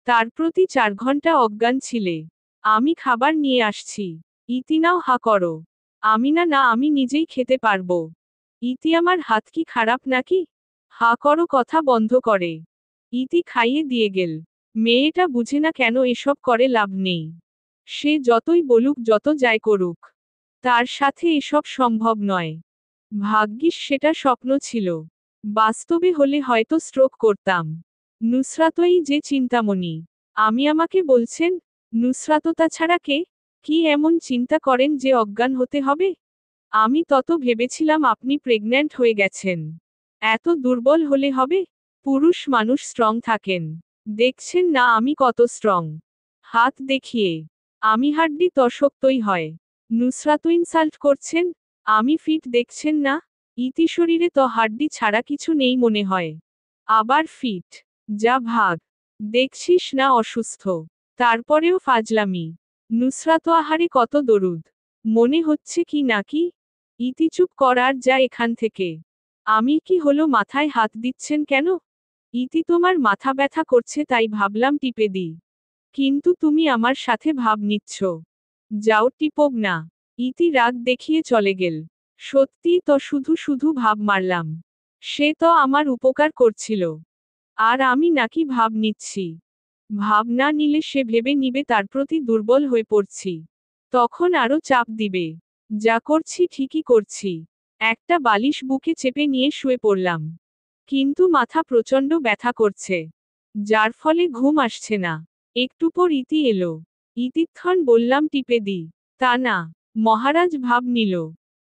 তার প্রতি 4 ঘন্টা অজ্ঞান ছিলে। আমি খাবার নিয়ে আসছি। ইতি নাও হা করো। আমি না না আমি নিজেই খেতে পারবো। ইতি আমার হাত কি খারাপ নাকি? হা করো কথা বন্ধ করে। ইতি খাইয়ে দিয়ে গেল। মেয়েটা বুঝে না কেন এসব করে লাভ নেই। সে যতই বলুক যত যাই করুক, তার সাথে এসব সম্ভব নয়। ভাগ্যিস সেটা স্বপ্ন ছিল। বাস্তবে হলে হয়তো স্ট্রোক করতাম। নুসরাতই যে চিন্তামণি। আমাকে বলছেন, নুসরাত তাছাড়া কে? কি এমন চিন্তা করেন যে অজ্ঞান হতে হবে? আমি তত ভেবেছিলাম আপনি প্রেগন্যান্ট হয়ে গেছেন। এত দুর্বল হলে হবে? পুরুষ মানুষ স্ট্রং থাকেন। দেখছেন না আমি কত স্ট্রং। হাত দেখিয়ে। আমি হাড্ডি তো শক্তই হয়। নুসরাত ইনসাল্ট করছেন? আমি ফিট দেখছেন না? ইতি শরীরে তো হাড্ডি ছাড়া কিছু নেই মনে হয়। আবার ফিট। যা ভাগ। দেখছিস না অসুস্থ। তারপরেও ফাজলামি। নুসরাত আহারে কত দরুদ। মনে হচ্ছে কি নাকি? ইতি চুপ করার যা এখান থেকে। আমি কি হলো মাথায় হাত দিচ্ছেন কেন? ইতি তোমার মাথা ব্যথা করছে তাই ভাবলাম টিপে দিই। কিন্তু তুমি আমার সাথে ভাব নিচ্ছ। যাও টিপোগ না। ইতি রাগ দেখিয়ে চলে গেল। সত্যি তো শুধু শুধু ভাব মারলাম। সে তো আমার উপকার করছিল। আর আমি নাকি ভাব নিচ্ছি। ভাব না নিলে সে ভেবে নিবে তার প্রতি দুর্বল হয়ে পড়ছি। তখন আরো চাপ দিবে। যা করছি ঠিকই করছি। একটা বালিশ বুকে চেপে নিয়ে শুয়ে পড়লাম। কিন্তু মাথা প্রচণ্ড ব্যথা করছে। যার ফলে ঘুম আসছে না। একটু পর ইতি এলো। ইতিক্ষণ বললাম টিপে দি। তা না। মহারাজ ভাব নিল।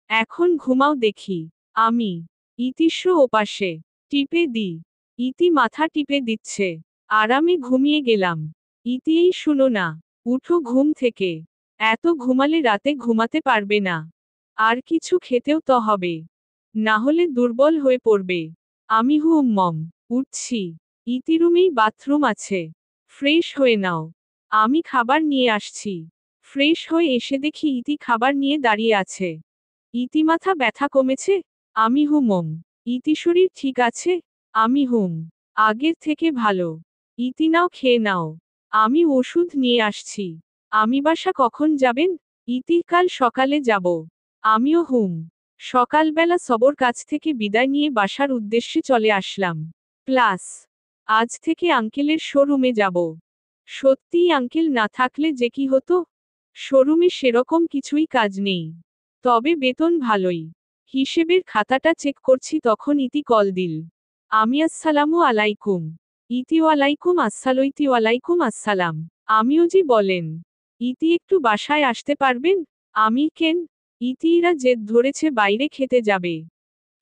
এখন ঘুমাও দেখি। আমি। ইতিশ্র ওপাশে। টিপে দি। ইতি মাথা টিপে দিচ্ছে। আরামে ঘুমিয়ে গেলাম। ইতি এই শুনো না। উঠো ঘুম থেকে। এত ঘুমালে রাতে ঘুমাতে পারবে না। আর কিছু খেতেও তো হবে। না হলে দুর্বল হয়ে পড়বে। আমি মম। উঠছি। ইতি রুমেই বাথরুম আছে। ফ্রেশ হয়ে নাও। আমি খাবার নিয়ে আসছি। ফ্রেশ হয়ে এসে দেখি ইতি খাবার নিয়ে দাঁড়িয়ে আছে। ইতি মাথা ব্যথা কমেছে? আমি মম। ইতি শরীর ঠিক আছে? আমি আগের থেকে ভালো। ইতি নাও খেয়ে নাও। আমি ওষুধ নিয়ে আসছি। আমি বাসা কখন যাবেন? ইতি কাল সকালে যাব। আমিও সকালবেলা সবর কাছ থেকে বিদায় নিয়ে বাসার উদ্দেশ্যে চলে আসলাম। প্লাস আজ থেকে আঙ্কেলের শোরুমে যাব। সত্যিই আঙ্কেল না থাকলে যে কি হতো? শোরুমে সেরকম কিছুই কাজ নেই। তবে বেতন ভালোই। হিসেবের খাতাটা চেক করছি তখন ইতি কল দিল। আমি আসসালামু আলাইকুম। ইতি ওয়ালাইকুম আসসালাম। ইতি ওয়ালাইকুম আসসালাম। আমিও জি বলেন। ইতি একটু বাসায় আসতে পারবেন? আমি কেন? ইতিরা জেদ ধরেছে বাইরে খেতে যাবে।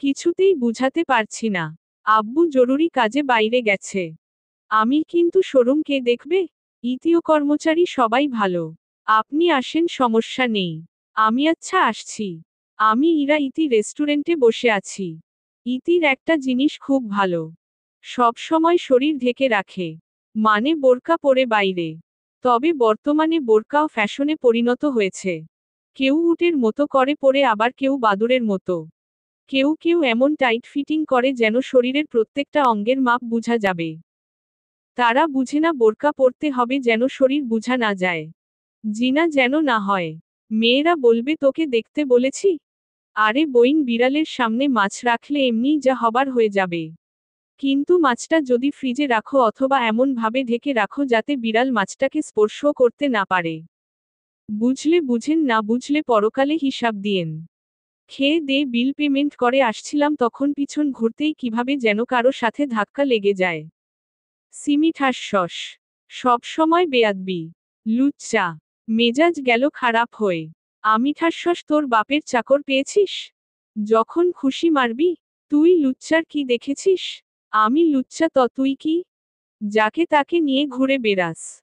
কিছুতেই বুঝাতে পারছি না। আব্বু জরুরি কাজে বাইরে গেছে। আমি কিন্তু শোরুম কে দেখবে? ইতি ও কর্মচারী সবাই ভালো। আপনি আসেন সমস্যা নেই। আমি আচ্ছা আসছি। আমি ইতি রেস্টুরেন্টে বসে আছি। ইতির একটা জিনিস খুব ভালো। সব সময় শরীর ঢেকে রাখে। মানে বোরকা পরে বাইরে। তবে বর্তমানে বোরকাও ফ্যাশনে পরিণত হয়েছে। কেউ উটের মতো করে পরে আবার কেউ বাদুড়ের মতো। কেউ কেউ এমন টাইট ফিটিং করে যেন শরীরের প্রত্যেকটা অঙ্গের মাপ বোঝা যাবে। তারা বুঝে না বোরকা পরতে হবে যেন শরীর বোঝা না যায়। জিনা যেন না হয়। মেয়েরা বলবে তোকে দেখতে বলেছি। আরে বইন বিড়ালের সামনে মাছ রাখলে এমনিই যা হবার হয়ে যাবে। কিন্তু মাছটা যদি ফ্রিজে রাখো অথবা এমন ভাবে ঢেকে রাখো যাতে বিড়াল মাছটাকে স্পর্শ করতে না পারে। বুঝলে বুঝেন না বুঝলে পরকালে হিসাব দিয়েন। খেয়ে দিয়ে বিল পেমেন্ট করে আসছিলাম তখন পিছন ঘুরতেই কিভাবে যেন কারো সাথে ধাক্কা লেগে যায়। সিমি ঠাসশস। সব সময় বেয়াদবি। লুচ্চা। মেজাজ গেল খারাপ হয়ে। আমি ঠাসশস তোর বাপের চাকর পেয়েছিস? যখন খুশি মারবি? তুই লুচ্চার কি দেখেছিস? আমি লুচ্চা তো তুই কি? যাকে তাকে নিয়ে ঘুরে বেড়াস।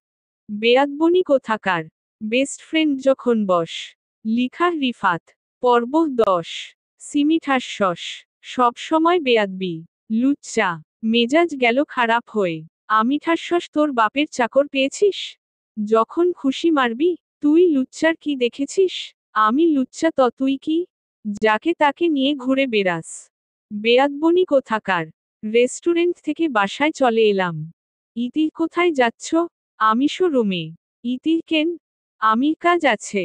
বেয়াদবনি কোথাকার। বেস্ট ফ্রেন্ড যখন বস। লিখা রিফাত। পর্ব 10। সিমি ঠাসশস। সব সময় বেয়াদবি। লুচ্চা। মেজাজ গেল খারাপ হয়ে। আমি ঠাসশস তোর বাপের চাকর পেয়েছিস? যখন খুশি মারবি? তুই লুচ্চার কি দেখেছিস? আমি লুচ্চা তো তুই কি? যাকে তাকে নিয়ে ঘুরে বেড়াস। বেয়াদবনি কোথাকার। রেস্টুরেন্ট থেকে বাসায় চলে এলাম। ইতি কোথায় যাচ্ছ? আমি শোরুমে। ইতি কেন? আমি কাজ আছে।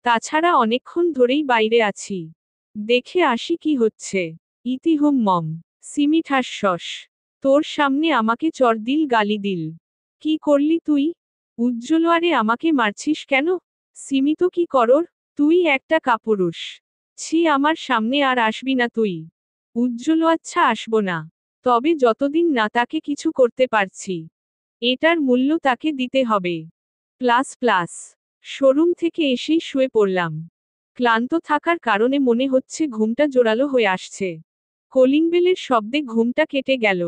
তাছাড়া অনেকক্ষণ ধরেই বাইরে আছি। দেখে আসি কি হচ্ছে। ইতি মম। সিমি ঠাসশস। তোর সামনে আমাকে চর দিল গালি দিল। কি করলি তুই? উজ্জ্বল আরে আমাকে মারছিস কেন? সীমিত কি করর, তুই একটা কাপুরুষ। ছি, আমার সামনে আর আসবি না তুই। উজ্জ্বল আচ্ছা, আসবো না। তবে যতদিন না তাকে কিছু করতে পারছি, এটার মূল্য তাকে দিতে হবে। Plus plus. শোরুম থেকে এসেই শুয়ে পড়লাম। ক্লান্ত থাকার কারণে মনে হচ্ছে ঘুমটা জোরালো হয়ে আসছে। কলিং বেলের শব্দে ঘুমটা কেটে গেল।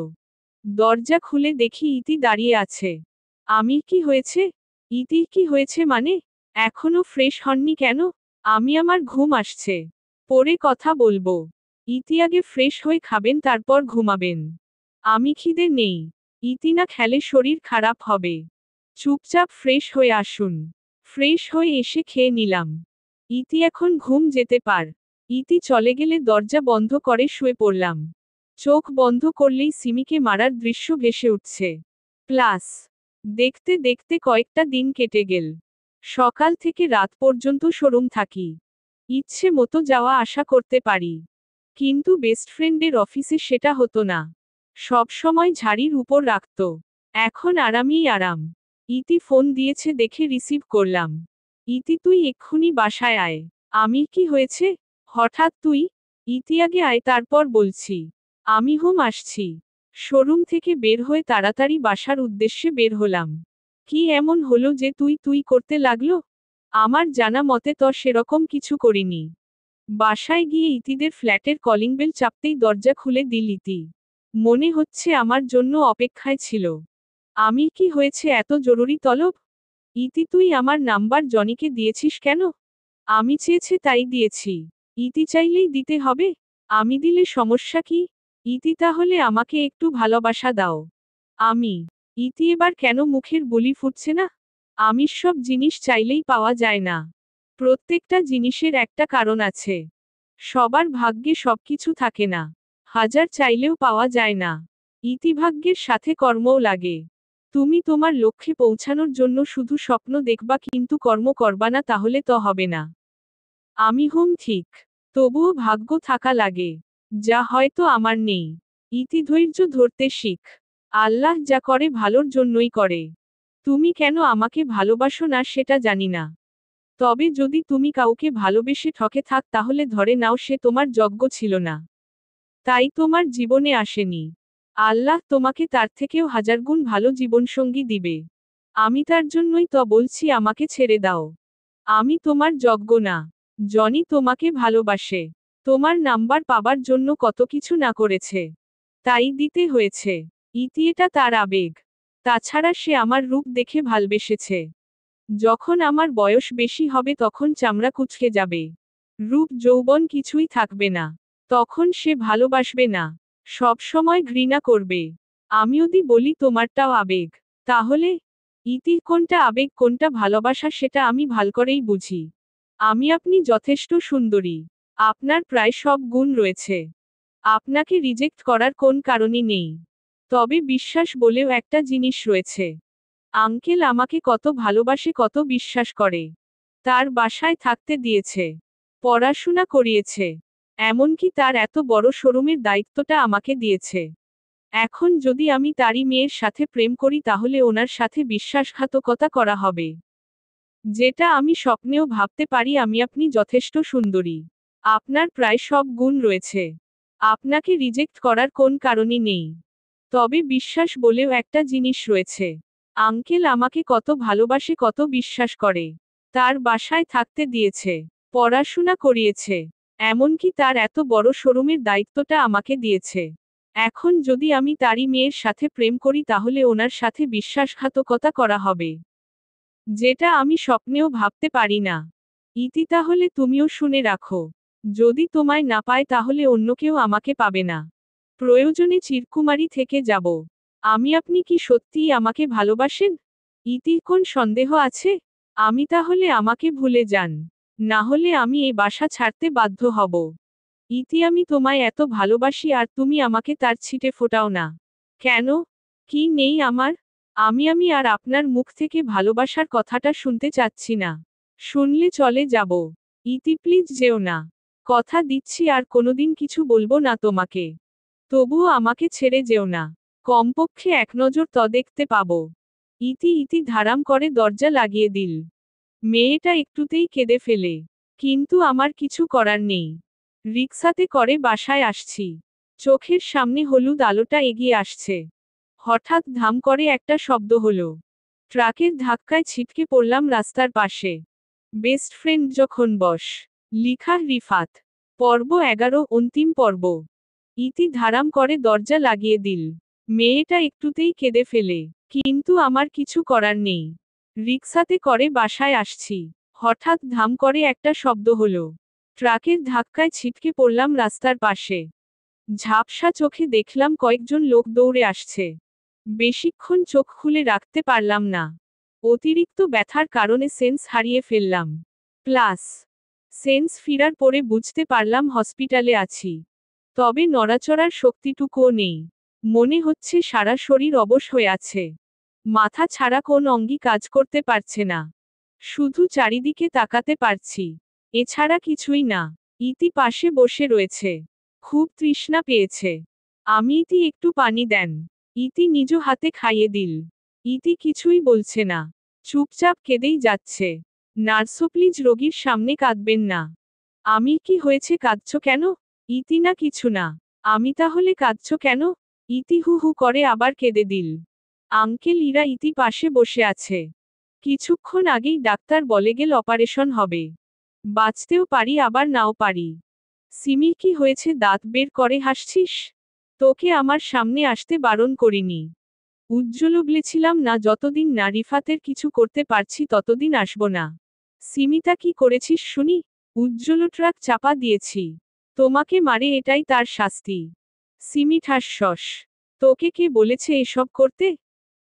দরজা খুলে দেখি ইতি দাঁড়িয়ে আছে। আমি কি হয়েছে? ইতির কি হয়েছে মানে? এখনো ফ্রেশ হননি কেন? আমার ঘুম আসছে। পরে কথা বলবো। ইতি আগে ফ্রেশ হয়ে খাবেন, তারপর ঘুমাবেন। আমি খিদে নেই। ইতি না খেলে শরীর খারাপ হবে। চুপচাপ ফ্রেশ হয়ে আসুন। ফ্রেশ হয়ে এসে খেয়ে নিলাম। ইতি এখন ঘুম যেতে পার। ইতি চলে গেলে দরজা বন্ধ করে শুয়ে পড়লাম। চোখ বন্ধ করলেই সিমিকে মারার দৃশ্য ভেসে উঠছে। প্লাস দেখতে দেখতে কয়েকটা দিন কেটে গেল। সকাল থেকে রাত পর্যন্ত শোরুম থাকি। ইচ্ছে মতো যাওয়া আসা করতে পারি। কিন্তু বেস্ট ফ্রেন্ডের অফিসে সেটা হতো না। সব সময় ঝাড়ির উপর রাখত। এখন আরামই আরাম। ইতি ফোন দিয়েছে দেখে রিসিভ করলাম। ইতি, তুই এক্ষুনি বাসায় আয়। আমি কি হয়েছে হঠাৎ তুই? ইতি, আগে আয় তারপর বলছি। আমি হোম আসছি। শোরুম থেকে বের হয়ে তাড়াতাড়ি বাসার উদ্দেশ্যে বের হলাম। কি এমন হলো যে তুই তুই করতে লাগলো? আমার জানা মতে তো সেরকম কিছু করিনি। বাসায় গিয়ে ইতিদের ফ্ল্যাটের কলিং বেল চাপতেই দরজা খুলে দিল ইতি। মনে হচ্ছে আমার জন্য অপেক্ষায় ছিল। আমি কি হয়েছে এত জরুরি তলব? ইতি, তুই আমার নাম্বার জনিকে দিয়েছিস কেন? আমি চেয়েছে তাই দিয়েছি। ইতি, চাইলেই দিতে হবে? আমি দিলে সমস্যা কি? ইতি, তাহলে আমাকে একটু ভালোবাসা দাও। আমি। ইতি, এবার কেন মুখের বুলি ফুটছে না? আমি সব জিনিস চাইলেই পাওয়া যায় না। প্রত্যেকটা জিনিসের একটা কারণ আছে। সবার ভাগ্যে সবকিছু থাকে না। হাজার চাইলেও পাওয়া যায় না। ইতিভাগ্যের সাথে কর্মও লাগে। তুমি তোমার লক্ষ্যে পৌঁছানোর জন্য শুধু স্বপ্ন দেখবা কিন্তু কর্ম করবা না, তাহলে তো হবে না। আমি হুম ঠিক। তবুও ভাগ্য থাকা লাগে, যা হয়তো আমার নেই। ইতি, ধৈর্য ধরতে শিখ। আল্লাহ যা করে ভালোর জন্যই করে। তুমি কেন আমাকে ভালোবাসো না সেটা জানি না। তবে যদি তুমি কাউকে ভালোবেসে ঠকে থাক, তাহলে ধরে নাও সে তোমার যোগ্য ছিল না। তাই তোমার জীবনে আসেনি। আল্লাহ তোমাকে তার থেকেও হাজারগুণ ভালো জীবনসঙ্গী দিবে। আমি তার জন্যই তো বলছি, আমাকে ছেড়ে দাও। আমি তোমার যোগ্য না। জনি তোমাকে ভালোবাসে। তোমার নাম্বার পাবার জন্য কত কিছু না করেছে। তাই দিতে হয়েছে। ইতি, এটা তার আবেগ। তাছাড়া সে আমার রূপ দেখে ভালবেসেছে। যখন আমার বয়স বেশি হবে তখন চামড়া কুঁচকে যাবে। রূপ যৌবন কিছুই থাকবে না। তখন সে ভালোবাসবে না। সব সময় ঘৃণা করবে। আমি যদি বলি তোমারটাও আবেগ, তাহলে? ইতি, কোনটা আবেগ কোনটা ভালোবাসা সেটা আমি ভাল করেই বুঝি। আপনি যথেষ্ট সুন্দরী। আপনার প্রায় সব গুণ রয়েছে। আপনাকে রিজেক্ট করার কোন কারণই নেই। তবে বিশ্বাস বলেও একটা জিনিস রয়েছে। আঙ্কেল আমাকে কত ভালোবাসে, কত বিশ্বাস করে। তার বাসায় থাকতে দিয়েছে, পড়াশোনা করিয়েছে, এমনকি তার এত বড় শোরুমের দায়িত্বটা আমাকে দিয়েছে। এখন যদি আমি তারই মেয়ের সাথে প্রেম করি, তাহলে ওনার সাথে বিশ্বাসঘাতকতা করা হবে। যেটা আমি স্বপ্নেও ভাবতে পারি। আপনি যথেষ্ট সুন্দরী। আপনার প্রায় সব গুণ রয়েছে। আপনাকে রিজেক্ট করার কোন কারণই নেই। তবে বিশ্বাস বলেও একটা জিনিস রয়েছে। আঙ্কেল আমাকে কত ভালোবাসে, কত বিশ্বাস করে। তার বাসায় থাকতে দিয়েছে, পড়াশোনা করিয়েছে, এমনকি তার এত বড় শোরুমের দায়িত্বটা আমাকে দিয়েছে। এখন যদি আমি তারই মেয়ের সাথে প্রেম করি, তাহলে ওনার সাথে বিশ্বাসঘাতকতা করা হবে। যেটা আমি স্বপ্নেও ভাবতে পারি না। ইতি, তাহলে তুমিও শুনে রাখো। যদি তোমায় না পায়, তাহলে অন্য কেউ আমাকে পাবে না। প্রয়োজনে চিরকুমারী থেকে যাব। আপনি কি সত্যিই আমাকে ভালোবাসেন? ইতির কোন সন্দেহ আছে? তাহলে আমাকে ভুলে যান। না হলে আমি এই বাসা ছাড়তে বাধ্য হব। ইতি, আমি তোমায় এত ভালোবাসি আর তুমি আমাকে তার ছিটে ফোটাও না কেন? কি নেই আমার? আমি আর আপনার মুখ থেকে ভালোবাসার কথাটা শুনতে চাচ্ছি না। শুনলে চলে যাব। ইতি, প্লিজ যেও না। কথা দিচ্ছি আর কোনোদিন কিছু বলবো না তোমাকে। তবুও আমাকে ছেড়ে যেও না। কমপক্ষে এক নজর তো দেখতে পাবো। ইতি ধারাম করে দরজা লাগিয়ে দিল। মেয়েটা একটুতেই কেঁদে ফেলে। কিন্তু আমার কিছু করার নেই। রিকশাতে করে বাসায় আসছি। চোখের সামনে হলুদ আলোটা এগিয়ে আসছে। হঠাৎ ধাম করে একটা শব্দ হলো। ট্রাকের ধাক্কায় ছিটকে পড়লাম রাস্তার পাশে। বেস্ট ফ্রেন্ড যখন বস। লিখা রিফাত। পর্ব 11 অন্তিম পর্ব। ইতি ধারাম করে দরজা লাগিয়ে দিল। মেয়েটা একটুতেই কেঁদে ফেলে। কিন্তু আমার কিছু করার নেই। রিকশাতে করে বাসায় আসছি। হঠাৎ ধাম করে একটা শব্দ হলো। ট্রাকের ধাক্কায় ছিটকে পড়লাম রাস্তার পাশে। ঝাপসা চোখে দেখলাম কয়েকজন লোক দৌড়ে আসছে। বেশিক্ষণ চোখ খুলে রাখতে পারলাম না। অতিরিক্ত ব্যথার কারণে সেন্স হারিয়ে ফেললাম। প্লাস সেন্স ফিরার পরে বুঝতে পারলাম হসপিটালে আছি। তবে নড়াচড়ার শক্তিটুকুও নেই। মনে হচ্ছে সারা শরীর অবশ হয়ে আছে। মাথা ছাড়া কোন অঙ্গই কাজ করতে পারছে না। শুধু চারিদিকে তাকাতে পারছি। এছাড়া কিছুই না। ইতি পাশে বসে রয়েছে। খুব তৃষ্ণা পেয়েছে। আমি ইতি একটু পানি দেন। ইতি নিজ হাতে খাইয়ে দিল। ইতি কিছুই বলছে না। চুপচাপ কেঁদেই যাচ্ছে। নার্সো প্লিজ রোগীর সামনে কাঁদবেন না। আমি কি হয়েছে কাঁদছ কেন? ইতি না কিছু না। আমি তাহলে কাঁদছ কেন? ইতি হু হু করে আবার কেঁদে দিল। আঙ্কেল ইরা ইতি পাশে বসে আছে। কিছুক্ষণ আগেই ডাক্তার বলে গেল অপারেশন হবে। বাঁচতেও পারি আবার নাও পারি। সিমির কি হয়েছে দাঁত বের করে হাসছিস? তোকে আমার সামনে আসতে বারণ করিনি। উজ্জ্বল বলেছিলাম না যতদিন না রিফাতের কিছু করতে পারছি ততদিন আসব না। সিমিতা কি করেছিস শুনি? উজ্জ্বল ট্রাক চাপা দিয়েছি। তোমাকে মারে এটাই তার শাস্তি। সিমি ঠাসশস। তোকে কে বলেছে এসব করতে?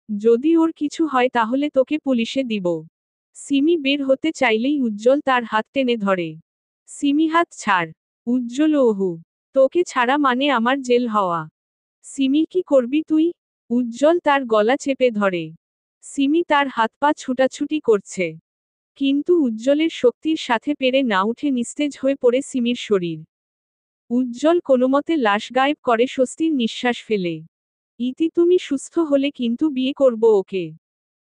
যদি ওর কিছু হয় তাহলে তোকে পুলিশে দিব। সিমি বের হতে চাইলেই উজ্জ্বল তার হাত টেনে ধরে। সিমি হাত ছাড়। উজ্জ্বল ওহু। তোকে ছাড়া মানে আমার জেল হওয়া। সিমি কি করবি তুই? উজ্জ্বল তার গলা চেপে ধরে। সিমি তার হাত পা ছুটাছুটি করছে। কিন্তু উজ্জ্বলের শক্তির সাথে পেরে না উঠে নিস্তেজ হয়ে পড়ে সিমির শরীর। উজ্জ্বল কোনোমতে লাশ গায়েব করে স্বস্তির নিঃশ্বাস ফেলে। ইতি তুমি সুস্থ হলে কিন্তু বিয়ে করব ওকে।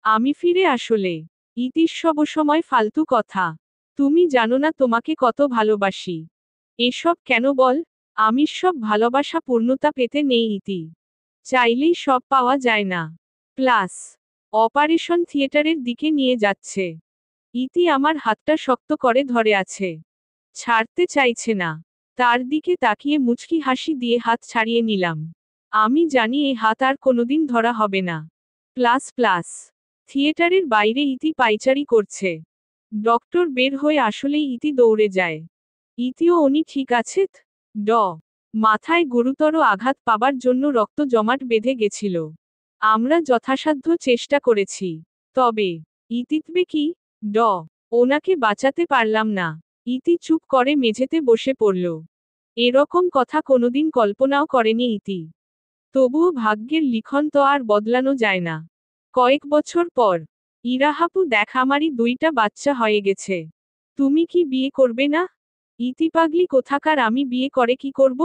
আমি ফিরে আসলে। ইতির সবসময় ফালতু কথা। তুমি জানো না তোমাকে কত ভালোবাসি। এসব কেন বল? আমি সব ভালোবাসা পূর্ণতা পেতে নেই ইতি। চাইলেই সব পাওয়া যায় না। প্লাস অপারেশন থিয়েটারের দিকে নিয়ে যাচ্ছে। ইতি আমার হাতটা শক্ত করে ধরে আছে। ছাড়তে চাইছে না। তার দিকে তাকিয়ে মুচকি হাসি দিয়ে হাত ছাড়িয়ে নিলাম। আমি জানি এ হাত আর কোনোদিন ধরা হবে না। প্লাস থিয়েটারের বাইরে ইতি পাইচারি করছে। ডক্টর বের হয়ে আসলেই ইতি দৌড়ে যায়। ইতিও উনি ঠিক আছে? মাথায় গুরুতর আঘাত পাবার জন্য রক্ত জমাট বেঁধে গেছিল। আমরা যথাসাধ্য চেষ্টা করেছি। তবে ইতিতবে কি? ওনাকে বাঁচাতে পারলাম না। ইতি চুপ করে মেঝেতে বসে পড়ল। এরকম কথা কোনোদিন কল্পনাও করেনি ইতি। তবুও ভাগ্যের লিখন তো আর বদলানো যায় না। কয়েক বছর পর ইরাহাপু দেখ আমারই 2টা বাচ্চা হয়ে গেছে। তুমি কি বিয়ে করবে না? ইতি পাগলি কোথাকার আমি বিয়ে করে কি করব?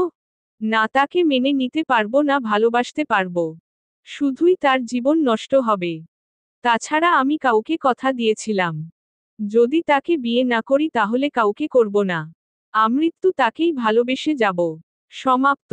না তাকে মেনে নিতে পারবো না ভালোবাসতে পারবো। শুধুই তার জীবন নষ্ট হবে। তাছাড়া আমি কাউকে কথা দিয়েছিলাম। যদি তাকে বিয়ে না করি তাহলে কাউকে করব না। আমৃত্যু তাকেই ভালোবেসে যাব। সমাপ্ত।